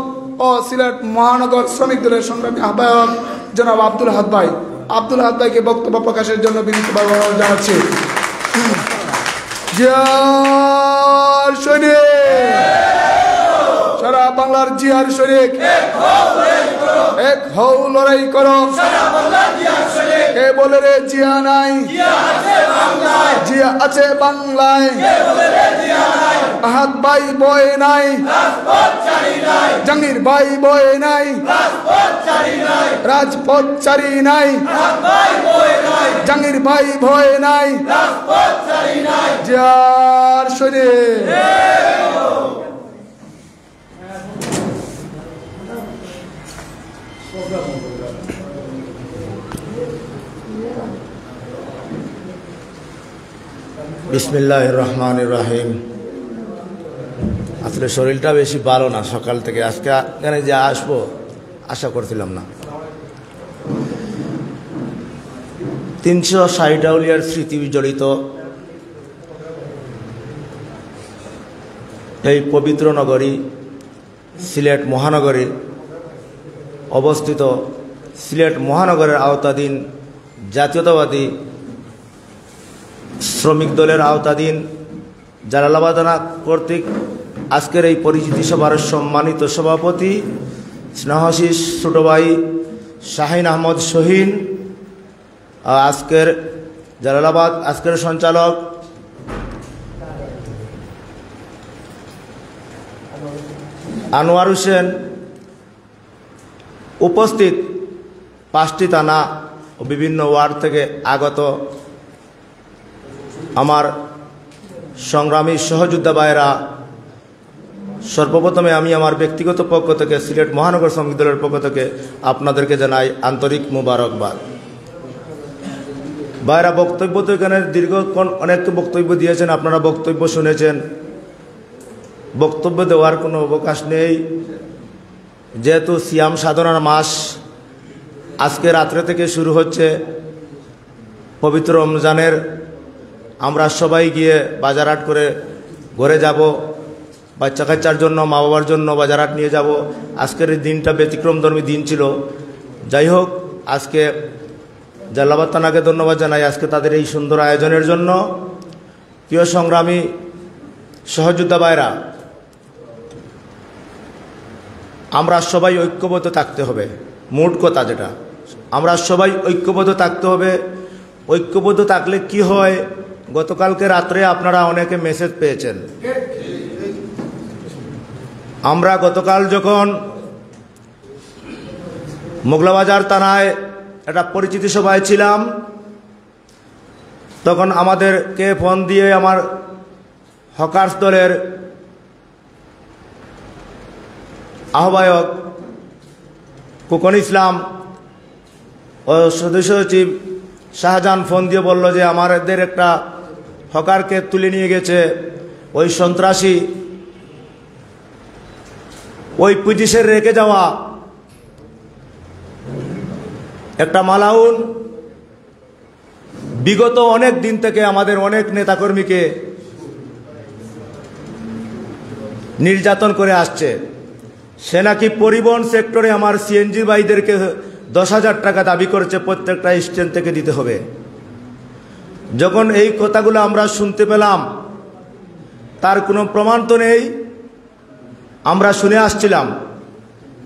Speaker 2: ও সিলেট মহানগর শ্রমিক দলের সংগ্রামী আহ্বায়ক জনাব আব্দুল আহাদ ভাই। আব্দুল আহাদ ভাইকে বক্তব্য প্রকাশের জন্য বিনীতভাবে অনুরোধ জানাচ্ছি। জিয়ার সৈনিক, সারা বাংলার জিয়ার সৈনিক, এক হও লড়াই করো। কে বলে রে জিয়া নাই? জিয়া আছে বাংলায়। আহাদ ভাই বয়ে নাই, জাহাঙ্গীর ভাই বয়ে নাই, রাজপথ চারি নাই, জাহাঙ্গীর ভাই ভয়ে নাই, জিয়ার সৈনিক।
Speaker 3: বিসমিল্লাহির রহমানির রহিম। আসলে শরীরটা বেশি ভালো না, সকাল থেকে আজকে এখানে যে আসবো আশা করছিলাম না। 360 আউলিয়ার স্মৃতি জড়িত এই পবিত্র নগরী সিলেট মহানগরী অবস্থিত সিলেট মহানগরের আওতাধীন জাতীয়তাবাদী শ্রমিক দলের আওতাধীন জালালাবাদ থানা কর্তৃক আজকের এই পরিচিতি সভার সম্মানিত সভাপতি স্নেহাশিস ছোট ভাই শাহিন আহমদ শহীন, আজকের জালালাবাদ আজকের সঞ্চালক আনোয়ার হোসেন, উপস্থিত 5টি থানা ও বিভিন্ন ওয়ার্ড থেকে আগত আমার সংগ্রামী সহযোদ্ধা ভাইয়েরা, সর্বপ্রথমে আমি আমার ব্যক্তিগত পক্ষ থেকে সিলেট মহানগর শ্রমিক দলের পক্ষ থেকে আপনাদেরকে জানাই আন্তরিক মুবারকবাদ। ভাইয়েরা, বক্তব্য তো এখানে দীর্ঘক্ষণ অনেক বক্তব্য দিয়েছেন, আপনারা বক্তব্য শুনেছেন। বক্তব্য দেওয়ার কোনো অবকাশ নেই, যেহেতু সিয়াম সাধনার মাস আজকে রাত্রে থেকে শুরু হচ্ছে। পবিত্র রমজানের আমরা সবাই গিয়ে বাজারহাট করে ঘরে যাব, বাচ্চা কাচ্চার জন্য, মা বাবার জন্য বাজারহাট নিয়ে যাব। আজকের এই দিনটা ব্যতিক্রমধর্মী দিন ছিল। যাই হোক, আজকে জালালাবাদ থানাকে ধন্যবাদ জানাই আজকে তাদের এই সুন্দর আয়োজনের জন্য। প্রিয় সংগ্রামী সহযোদ্ধা ভাইরা, আমরা সবাই ঐক্যবদ্ধ থাকতে হবে। মোট কথা যেটা, আমরা সবাই ঐক্যবদ্ধ থাকতে হবে। ঐক্যবদ্ধ থাকলে কি হয়, গতকালকে রাত্রে আপনারা অনেকে মেসেজ পেয়েছেন। আমরা গতকাল যখন মোগলাবাজার থানায় একটা পরিচিতি সভায় ছিলাম, তখন আমাদেরকে ফোন দিয়ে আমার হকার্স দলের আহ্বায়ক খোকন ইসলাম ও সদস্য সচিব শাহজাহান ফোন দিয়ে বলল যে আমাদের একটা হকারকে তুলে নিয়ে গেছে ওই সন্ত্রাসী, ওই পুলিশের রেখে যাওয়া একটা মালাউন বিগত অনেক দিন থেকে আমাদের অনেক নেতাকর্মীকে নির্যাতন করে আসছে। সে নাকি পরিবহন সেক্টরে আমার সিএনজি ভাইদেরকে 10,000 টাকা দাবি করেছে, প্রত্যেকটা স্ট্যান্ড থেকে দিতে হবে। যখন এই কথাগুলো আমরা শুনতে পেলাম, তার কোনো প্রমাণ তো নেই, আমরা শুনে আসছিলাম।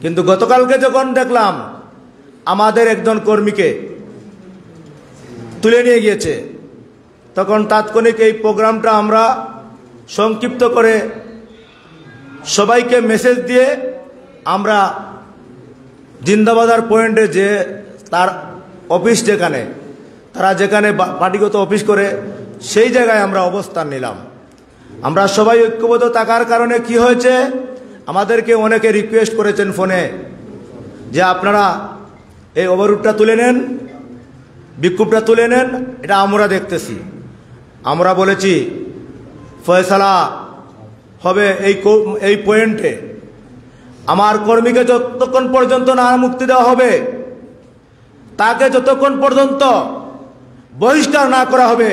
Speaker 3: কিন্তু গতকালকে যখন দেখলাম আমাদের একজন কর্মীকে তুলে নিয়ে গিয়েছে, তখন তাৎক্ষণিক এই প্রোগ্রামটা আমরা সংক্ষিপ্ত করে সবাইকে মেসেজ দিয়ে আমরা জিন্দাবাজার পয়েন্টে যে তার অফিস যেখানে, তারা যেখানে পার্টিগত অফিস করে সেই জায়গায় আমরা অবস্থান নিলাম। আমরা সবাই ঐক্যবদ্ধ থাকার কারণে কি হয়েছে,
Speaker 10: আমাদেরকে অনেকে রিকোয়েস্ট করেছেন ফোনে যে আপনারা এই ওভাররুটটা তুলে নেন, বিক্ষোভটা তুলে নেন, এটা আমরা দেখতেছি। আমরা বলেছি ফয়সালা হবে এই পয়েন্টে। আমার কর্মীকে যতক্ষণ পর্যন্ত না মুক্তি দেওয়া হবে, তাকে যতক্ষণ পর্যন্ত বহিষ্কার না করা হবে,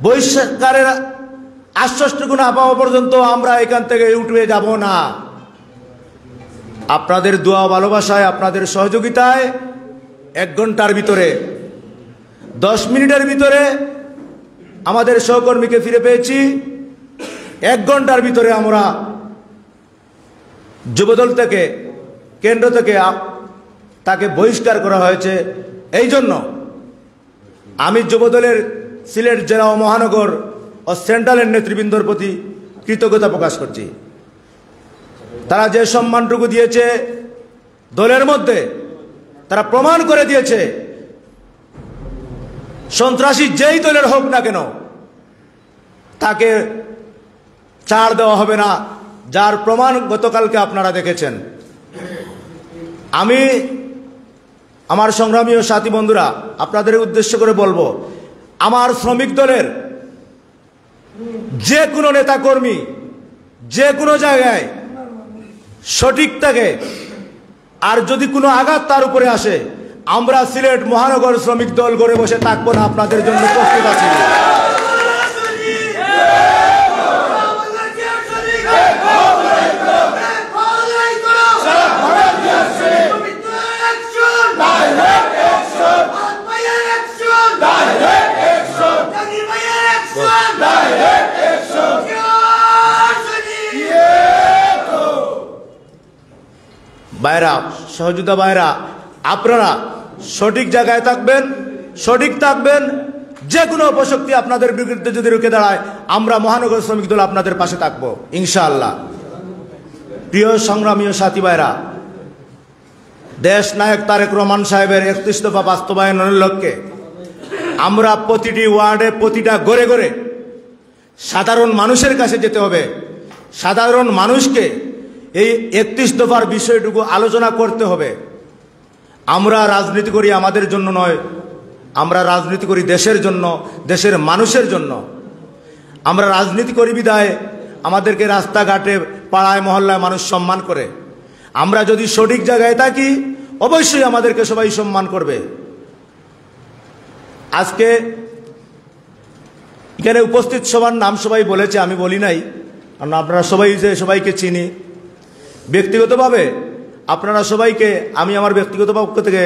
Speaker 10: বহিষ্কারের আশ্বস্তটুকু না পাওয়া পর্যন্ত আমরা এখান থেকে উঠে যাব না। আপনাদের দোয়া ভালোবাসায়, আপনাদের সহযোগিতায় 1 ঘন্টার ভিতরে 10 মিনিটের ভিতরে আমাদের সহকর্মীকে ফিরে পেয়েছি। 1 ঘন্টার ভিতরে আমরা যুবদল থেকে, কেন্দ্র থেকে তাকে বহিষ্কার করা হয়েছে। এই জন্য আমি যুবদলের সিলেট জেলা ও মহানগর ও সেন্ট্রালের নেতৃবৃন্দর প্রতি কৃতজ্ঞতা প্রকাশ করছি। তারা যে সম্মানটুকু দিয়েছে দলের মধ্যে, তারা প্রমাণ করে দিয়েছে সন্ত্রাসী যেই দলের হোক না কেন তাকে ছাড় দেওয়া হবে না, যার প্রমাণ গতকালকে আপনারা দেখেছেন। আমি আমার সংগ্রামী ও সাথী বন্ধুরা আপনাদের উদ্দেশ্য করে বলবো, আমার শ্রমিক দলের যে কোনো নেতাকর্মী যে কোনো জায়গায় সঠিক থাকে, আর যদি কোনো আঘাত তার উপরে আসে, আমরা সিলেট মহানগর শ্রমিক দল করে বসে থাকবো না, আপনাদের জন্য প্রস্তুত আছি। ভাইরা, সহযোদ্ধা ভাইরা, আপনারা সঠিক জায়গায় থাকবেন, সঠিক থাকবেন। যে কোনো অপশক্তি আপনাদের বিরুদ্ধে যদি রুখে দাঁড়ায়, আমরা মহানগর শ্রমিক দল আপনাদের পাশে থাকবো ইনশাআল্লাহ। প্রিয় সংগ্রামী ও সাথী ভাইরা, দেশ নায়ক তারেক রহমান সাহেবের 31 দফা বাস্তবায়নের লক্ষ্যে আমরা প্রতিটি ওয়ার্ডে, প্রতিটা ঘরে ঘরে সাধারণ মানুষের কাছে যেতে হবে। সাধারণ মানুষকে এই 31 দফার বিষয়টুকু আলোচনা করতে হবে। আমরা রাজনীতি করি আমাদের জন্য নয়, আমরা রাজনীতি করি দেশের জন্য, দেশের মানুষের জন্য। আমরা রাজনীতি করি বিধায় আমাদেরকে রাস্তাঘাটে, পাড়ায় মহল্লায় মানুষ সম্মান করে। আমরা যদি সঠিক জায়গায় থাকি, অবশ্যই আমাদেরকে সবাই সম্মান করবে। আজকে এখানে উপস্থিত সবার নাম সবাই বলেছে, আমি বলি নাই, কারণ আপনারা সবাই যে সবাইকে চিনি। ব্যক্তিগতভাবে আপনারা সবাইকে আমি আমার ব্যক্তিগত পক্ষ থেকে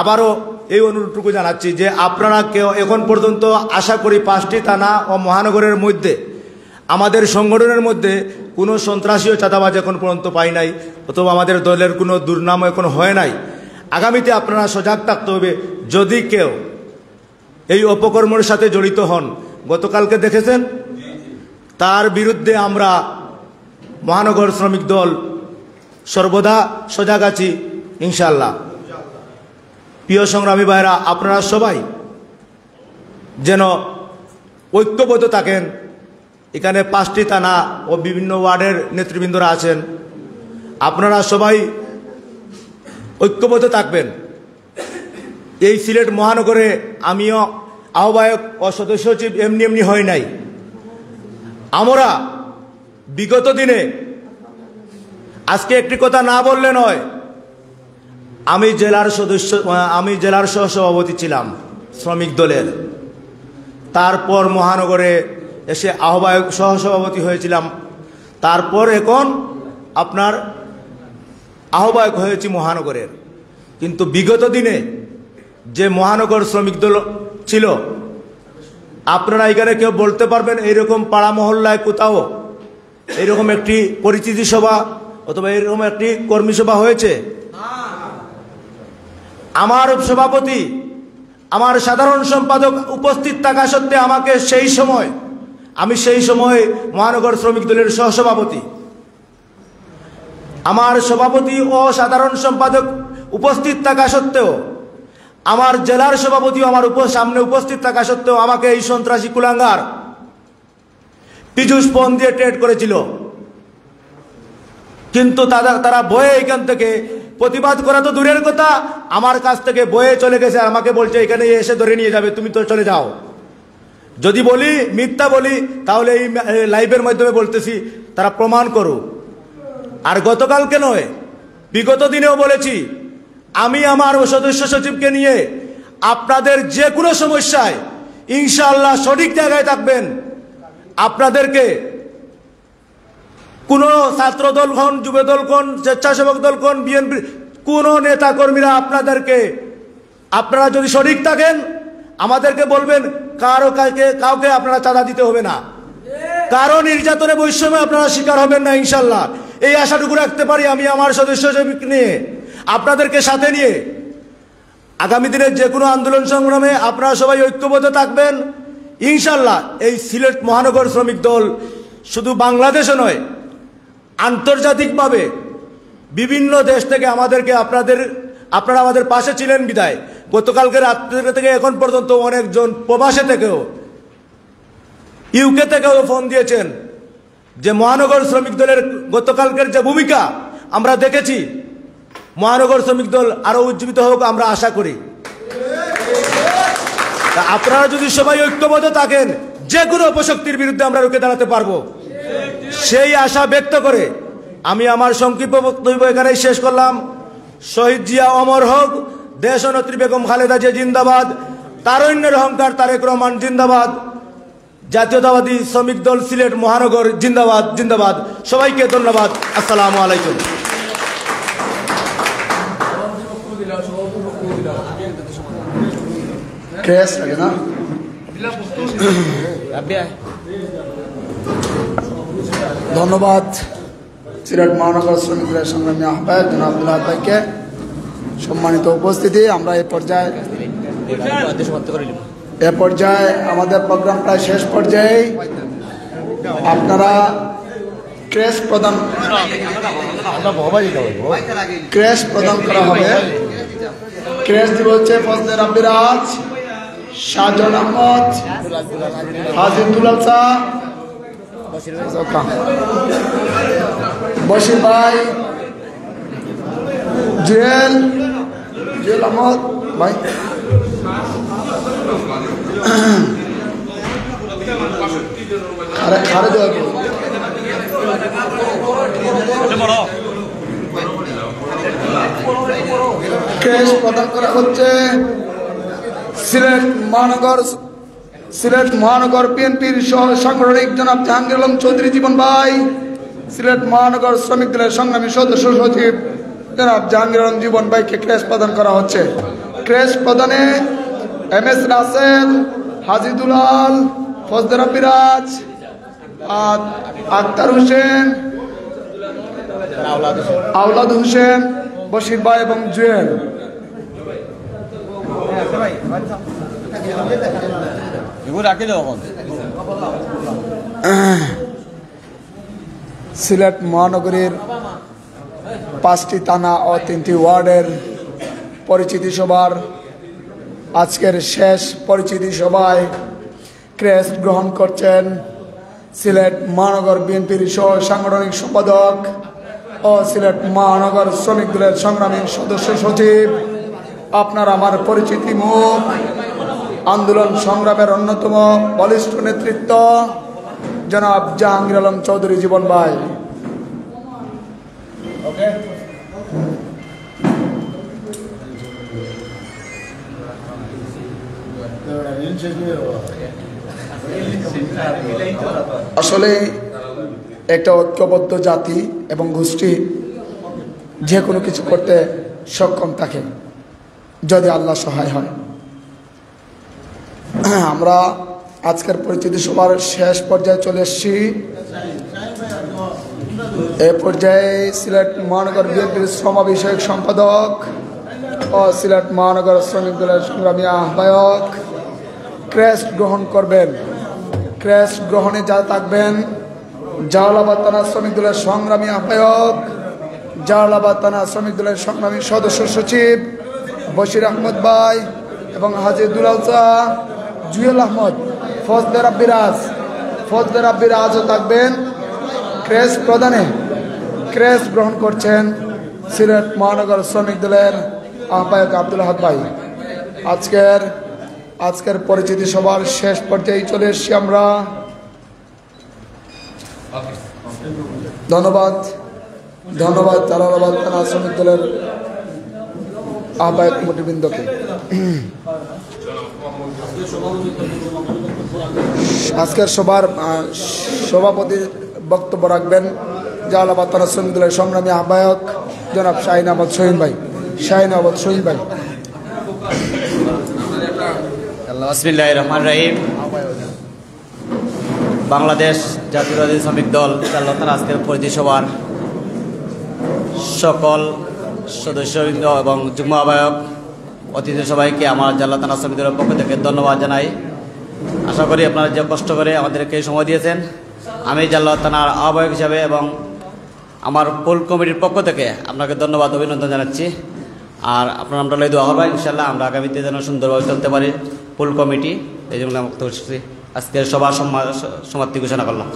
Speaker 10: আবারও এই অনুরোধটুকু জানাচ্ছি যে আপনারা কেউ এখন পর্যন্ত আশা করি 5টি থানা ও মহানগরের মধ্যে আমাদের সংগঠনের মধ্যে কোনো সন্ত্রাসী ও চাঁদাবাজ এখন পর্যন্ত পাই নাই, অথবা আমাদের দলের কোনো দুর্নাম এখন হয় নাই। আগামীতে আপনারা সজাগ থাকতে হবে। যদি কেউ এই অপকর্মের সাথে জড়িত হন, গতকালকে দেখেছেন, তার বিরুদ্ধে আমরা মহানগর শ্রমিক দল সর্বদা সজাগ আছি ইনশাআল্লাহ। প্রিয় সংগ্রামী ভাইরা, আপনারা সবাই যেন ঐক্যবদ্ধ থাকেন। এখানে 5টি থানা ও বিভিন্ন ওয়ার্ডের নেতৃবৃন্দরা আছেন, আপনারা সবাই ঐক্যবদ্ধ থাকবেন। এই সিলেট মহানগরে আমিও আহ্বায়ক ও সদস্য সচিব এমনি এমনি হয় নাই। আমরা বিগত দিনে, আজকে একটি কথা না বললে নয়, আমি জেলার সহসভাপতি ছিলাম শ্রমিক দলের। তারপর মহানগরে এসে আহ্বায়ক সহসভাপতি হয়েছিলাম। তারপর এখন আপনার আহ্বায়ক হয়েছি মহানগরের। কিন্তু বিগত দিনে যে মহানগর শ্রমিক দল ছিল, আপনারা এখানে কেউ বলতে পারবেন এইরকম পাড়া মহল্লায় কোথাও এইরকম একটি পরিচিতি সভা অথবা এরকম একটি কর্মী সভা হয়েছে? আমার সভাপতি, আমার সাধারণ সম্পাদক উপস্থিত থাকা সত্ত্বে আমাকে আমি সেই সময় মহানগর শ্রমিক দলের সহসভাপতি, আমার সভাপতি ও সাধারণ সম্পাদক উপস্থিত থাকা সত্ত্বেও, আমার জেলার সভাপতিও আমার সামনে উপস্থিত থাকা সত্ত্বেও আমাকে এই সন্ত্রাসী কুলাঙ্গার পীযূষ পন দিয়ে ট্রেড করেছিল। কিন্তু তারা বয়ে এখান থেকে প্রতিবাদ করা তো দূরের কথা, আমার কাছ থেকে বয়ে চলে গেছে, আমাকে বলছে এখানে এসে ধরে নিয়ে যাবে, তুমি তো চলে যাও। যদি বলি মিথ্যা বলি তাহলে এই লাইভের মাধ্যমে বলতেছি, তারা প্রমাণ করো। আর গতকালকে নয়, বিগত দিনেও বলেছি, আমি আমার সদস্য সচিবকে নিয়ে আপনাদের যে কোনো সমস্যায় ইনশাআল্লাহ সঠিক জায়গায় থাকবেন। আপনাদেরকে কোনো ছাত্র দল কোন, যুব দল কোন, স্বেচ্ছাসেবক দল কোন, বিএনপি কোন নেতা কর্মীরা আপনারা যদি সঠিক থাকেন আমাদেরকে বলবেন, কাউকে আপনারা চাঁদা দিতে হবে না, কারো নির্যাতনে বৈষম্য আপনারা শিকার হবেন না ইনশাল্লাহ। এই আশাটুকু রাখতে পারি আমি আমার সদস্য নিয়ে, আপনাদেরকে সাথে নিয়ে আগামী দিনের যে কোনো আন্দোলন সংগ্রামে আপনারা সবাই ঐক্যবদ্ধ থাকবেন ইনশাল্লাহ। এই সিলেট মহানগর শ্রমিক দল শুধু বাংলাদেশে নয়, আন্তর্জাতিকভাবে বিভিন্ন দেশ থেকে আপনারা আমাদের পাশে ছিলেন বিদায় গতকালকে রাত্রে থেকে এখন পর্যন্ত অনেকজন প্রবাসে থেকেও, ইউকে থেকেও ফোন দিয়েছেন যে মহানগর শ্রমিক দলের গতকালকের যে ভূমিকা আমরা দেখেছি, মহানগর শ্রমিক দল আরো উজ্জীবিত হোক আমরা আশা করি। আপনারা যদি সবাই ঐক্যবদ্ধ থাকেন যে কোনো অপশক্তির বিরুদ্ধে আমরা রুখে দাঁড়াতে পারবো, সেই আশা ব্যক্ত করে আমি আমার সংক্ষিপ্ত বক্তব্য এখানেই শেষ করলাম। শহীদ জিয়া অমর হোক, দেশনেত্রী বেগম খালেদা জিয়া জিন্দাবাদ, তারুণ্যের অহংকার তারেক রহমান জিন্দাবাদ, জাতীয়তাবাদী শ্রমিক দল সিলেট মহানগর জিন্দাবাদ জিন্দাবাদ। সবাইকে ধন্যবাদ। আসসালামু আলাইকুম।
Speaker 2: ধন্যবাদ সিলেট মহানগর শ্রমিক দলের সংগ্রামী আহ্বায়ক জনাব আব্দুল আহাদ ভাইকে। সম্মানিত উপস্থিতি, আমরা এই পর্যায়ে আমাদের প্রোগ্রাম প্রায় শেষ পর্যায়ে। আপনারা ক্রেশ প্রদান করা হবে। ক্রেশ দিব হচ্ছে ফজলে রাব্বিরাজ, শাহজাহান আহমদ, হাজির দুলাল শাহ, বশির ভাই, জুয়েল আহমদ ভাই, ক্রেশ প্রদান করা হচ্ছে সিলেট মহানগর বিএনপির সহ সাংগঠনিক জনাব জাহাঙ্গীর আলম চৌধুরী জীবন ভাই, সিলেট মহানগর শ্রমিক দলের সংগ্রামী সদস্য সচিব জনাব জাহাঙ্গীর আলম জীবন ভাইকে ক্রেশ প্রদান করা হচ্ছে। ক্রেশ প্রদানে MS রাসেল, হাজি দুলাল, ফজলে রাব্বিরাজ, আক্তার হোসেন, আওলাদ হোসেন, বশির ভাই এবং জুয়েল। সিলেট মহানগরীর 5টি থানা ও 3টি ওয়ার্ডের পরিচিতি সভার আজকের শেষ পরিচিতি সভায় ক্রেস্ট গ্রহণ করছেন সিলেট মহানগর বিএনপির সহ সাংগঠনিক সম্পাদক ও সিলেট মহানগর শ্রমিক দলের সংগ্রামী সদস্য সচিব, আপনার আমার পরিচিতি মুখ, আন্দোলন সংগ্রামের অন্যতম বলিষ্ঠ নেতৃত্ব জনাব জাহাঙ্গীর আলম চৌধুরী জীবন ভাই। আসলে একটা ঐক্যবদ্ধ জাতি এবং গোষ্ঠী যে কোনো কিছু করতে সক্ষম থাকে যদি আল্লাহ সহায় হয়। আমরা আজকের পরিচিতি সভার শেষ পর্যায়ে চলে এসেছি। এ পর্যায়ে সিলেট মহানগর বিএনপির শ্রম বিষয়ক সম্পাদক ও সিলেট মহানগর শ্রমিক দলের সংগ্রামী আহ্বায়ক ক্রেস্ট গ্রহণ করবেন। ক্রেস্ট গ্রহণে যা থাকবেন জালালাবাদ থানা শ্রমিক দলের সংগ্রামী আহ্বায়ক, জালালাবাদ থানা শ্রমিক দলের সংগ্রামী সদস্য সচিব বশির আহমদ ভাই এবং হাজির দুলাল শাহ, জুয়েল আহমদ, ফজলে রাব্বিরাজও থাকবেন ক্রেস্ট প্রদানে। ক্রেস্ট গ্রহণ করছেন সিলেট মহানগর শ্রমিক দলের আহ্বায়ক আব্দুল হক ভাই। আজকের পরিচিতি সভার শেষ পর্যায়ে চলে এসেছি আমরা। ধন্যবাদ জালালাবাদ থানা শ্রমিক দলের আহ্বায়ক কমিটিবৃন্দকে। আজকের সভার সভাপতির বক্তব্য রাখবেন জালালাবাদ থানা শ্রমিক দলের সংগ্রামী আহ্বায়ক জনাব শাহিন আহমদ শহীন ভাই।
Speaker 11: বিসমিল্লাহির রহমানির রহিম। বাংলাদেশ জাতীয়তাবাদী শ্রমিক দল জালালাবাদ থানা আজকের পরিচিতি সভার সকল সদস্যবৃন্দ এবং যুগ্ম আহ্বায়ক অতিথি সবাইকে আমার জালালাবাদ থানা শ্রমিক দলের পক্ষ থেকে ধন্যবাদ জানাই। আশা করি আপনারা যে কষ্ট করে আমাদেরকে সময় দিয়েছেন, আমি জালালাবাদ থানার আহ্বায়ক হিসাবে এবং আমার ফুল কমিটির পক্ষ থেকে আপনাকে ধন্যবাদ অভিনন্দন জানাচ্ছি। আর আপনার আমরা দোয়া করবো ইনশাল্লাহ আমরা আগামীতে যেন সুন্দরভাবে চলতে পারি ফুল কমিটি। এই জন্য আজকের সভা সমাপ্তি ঘোষণা করলাম।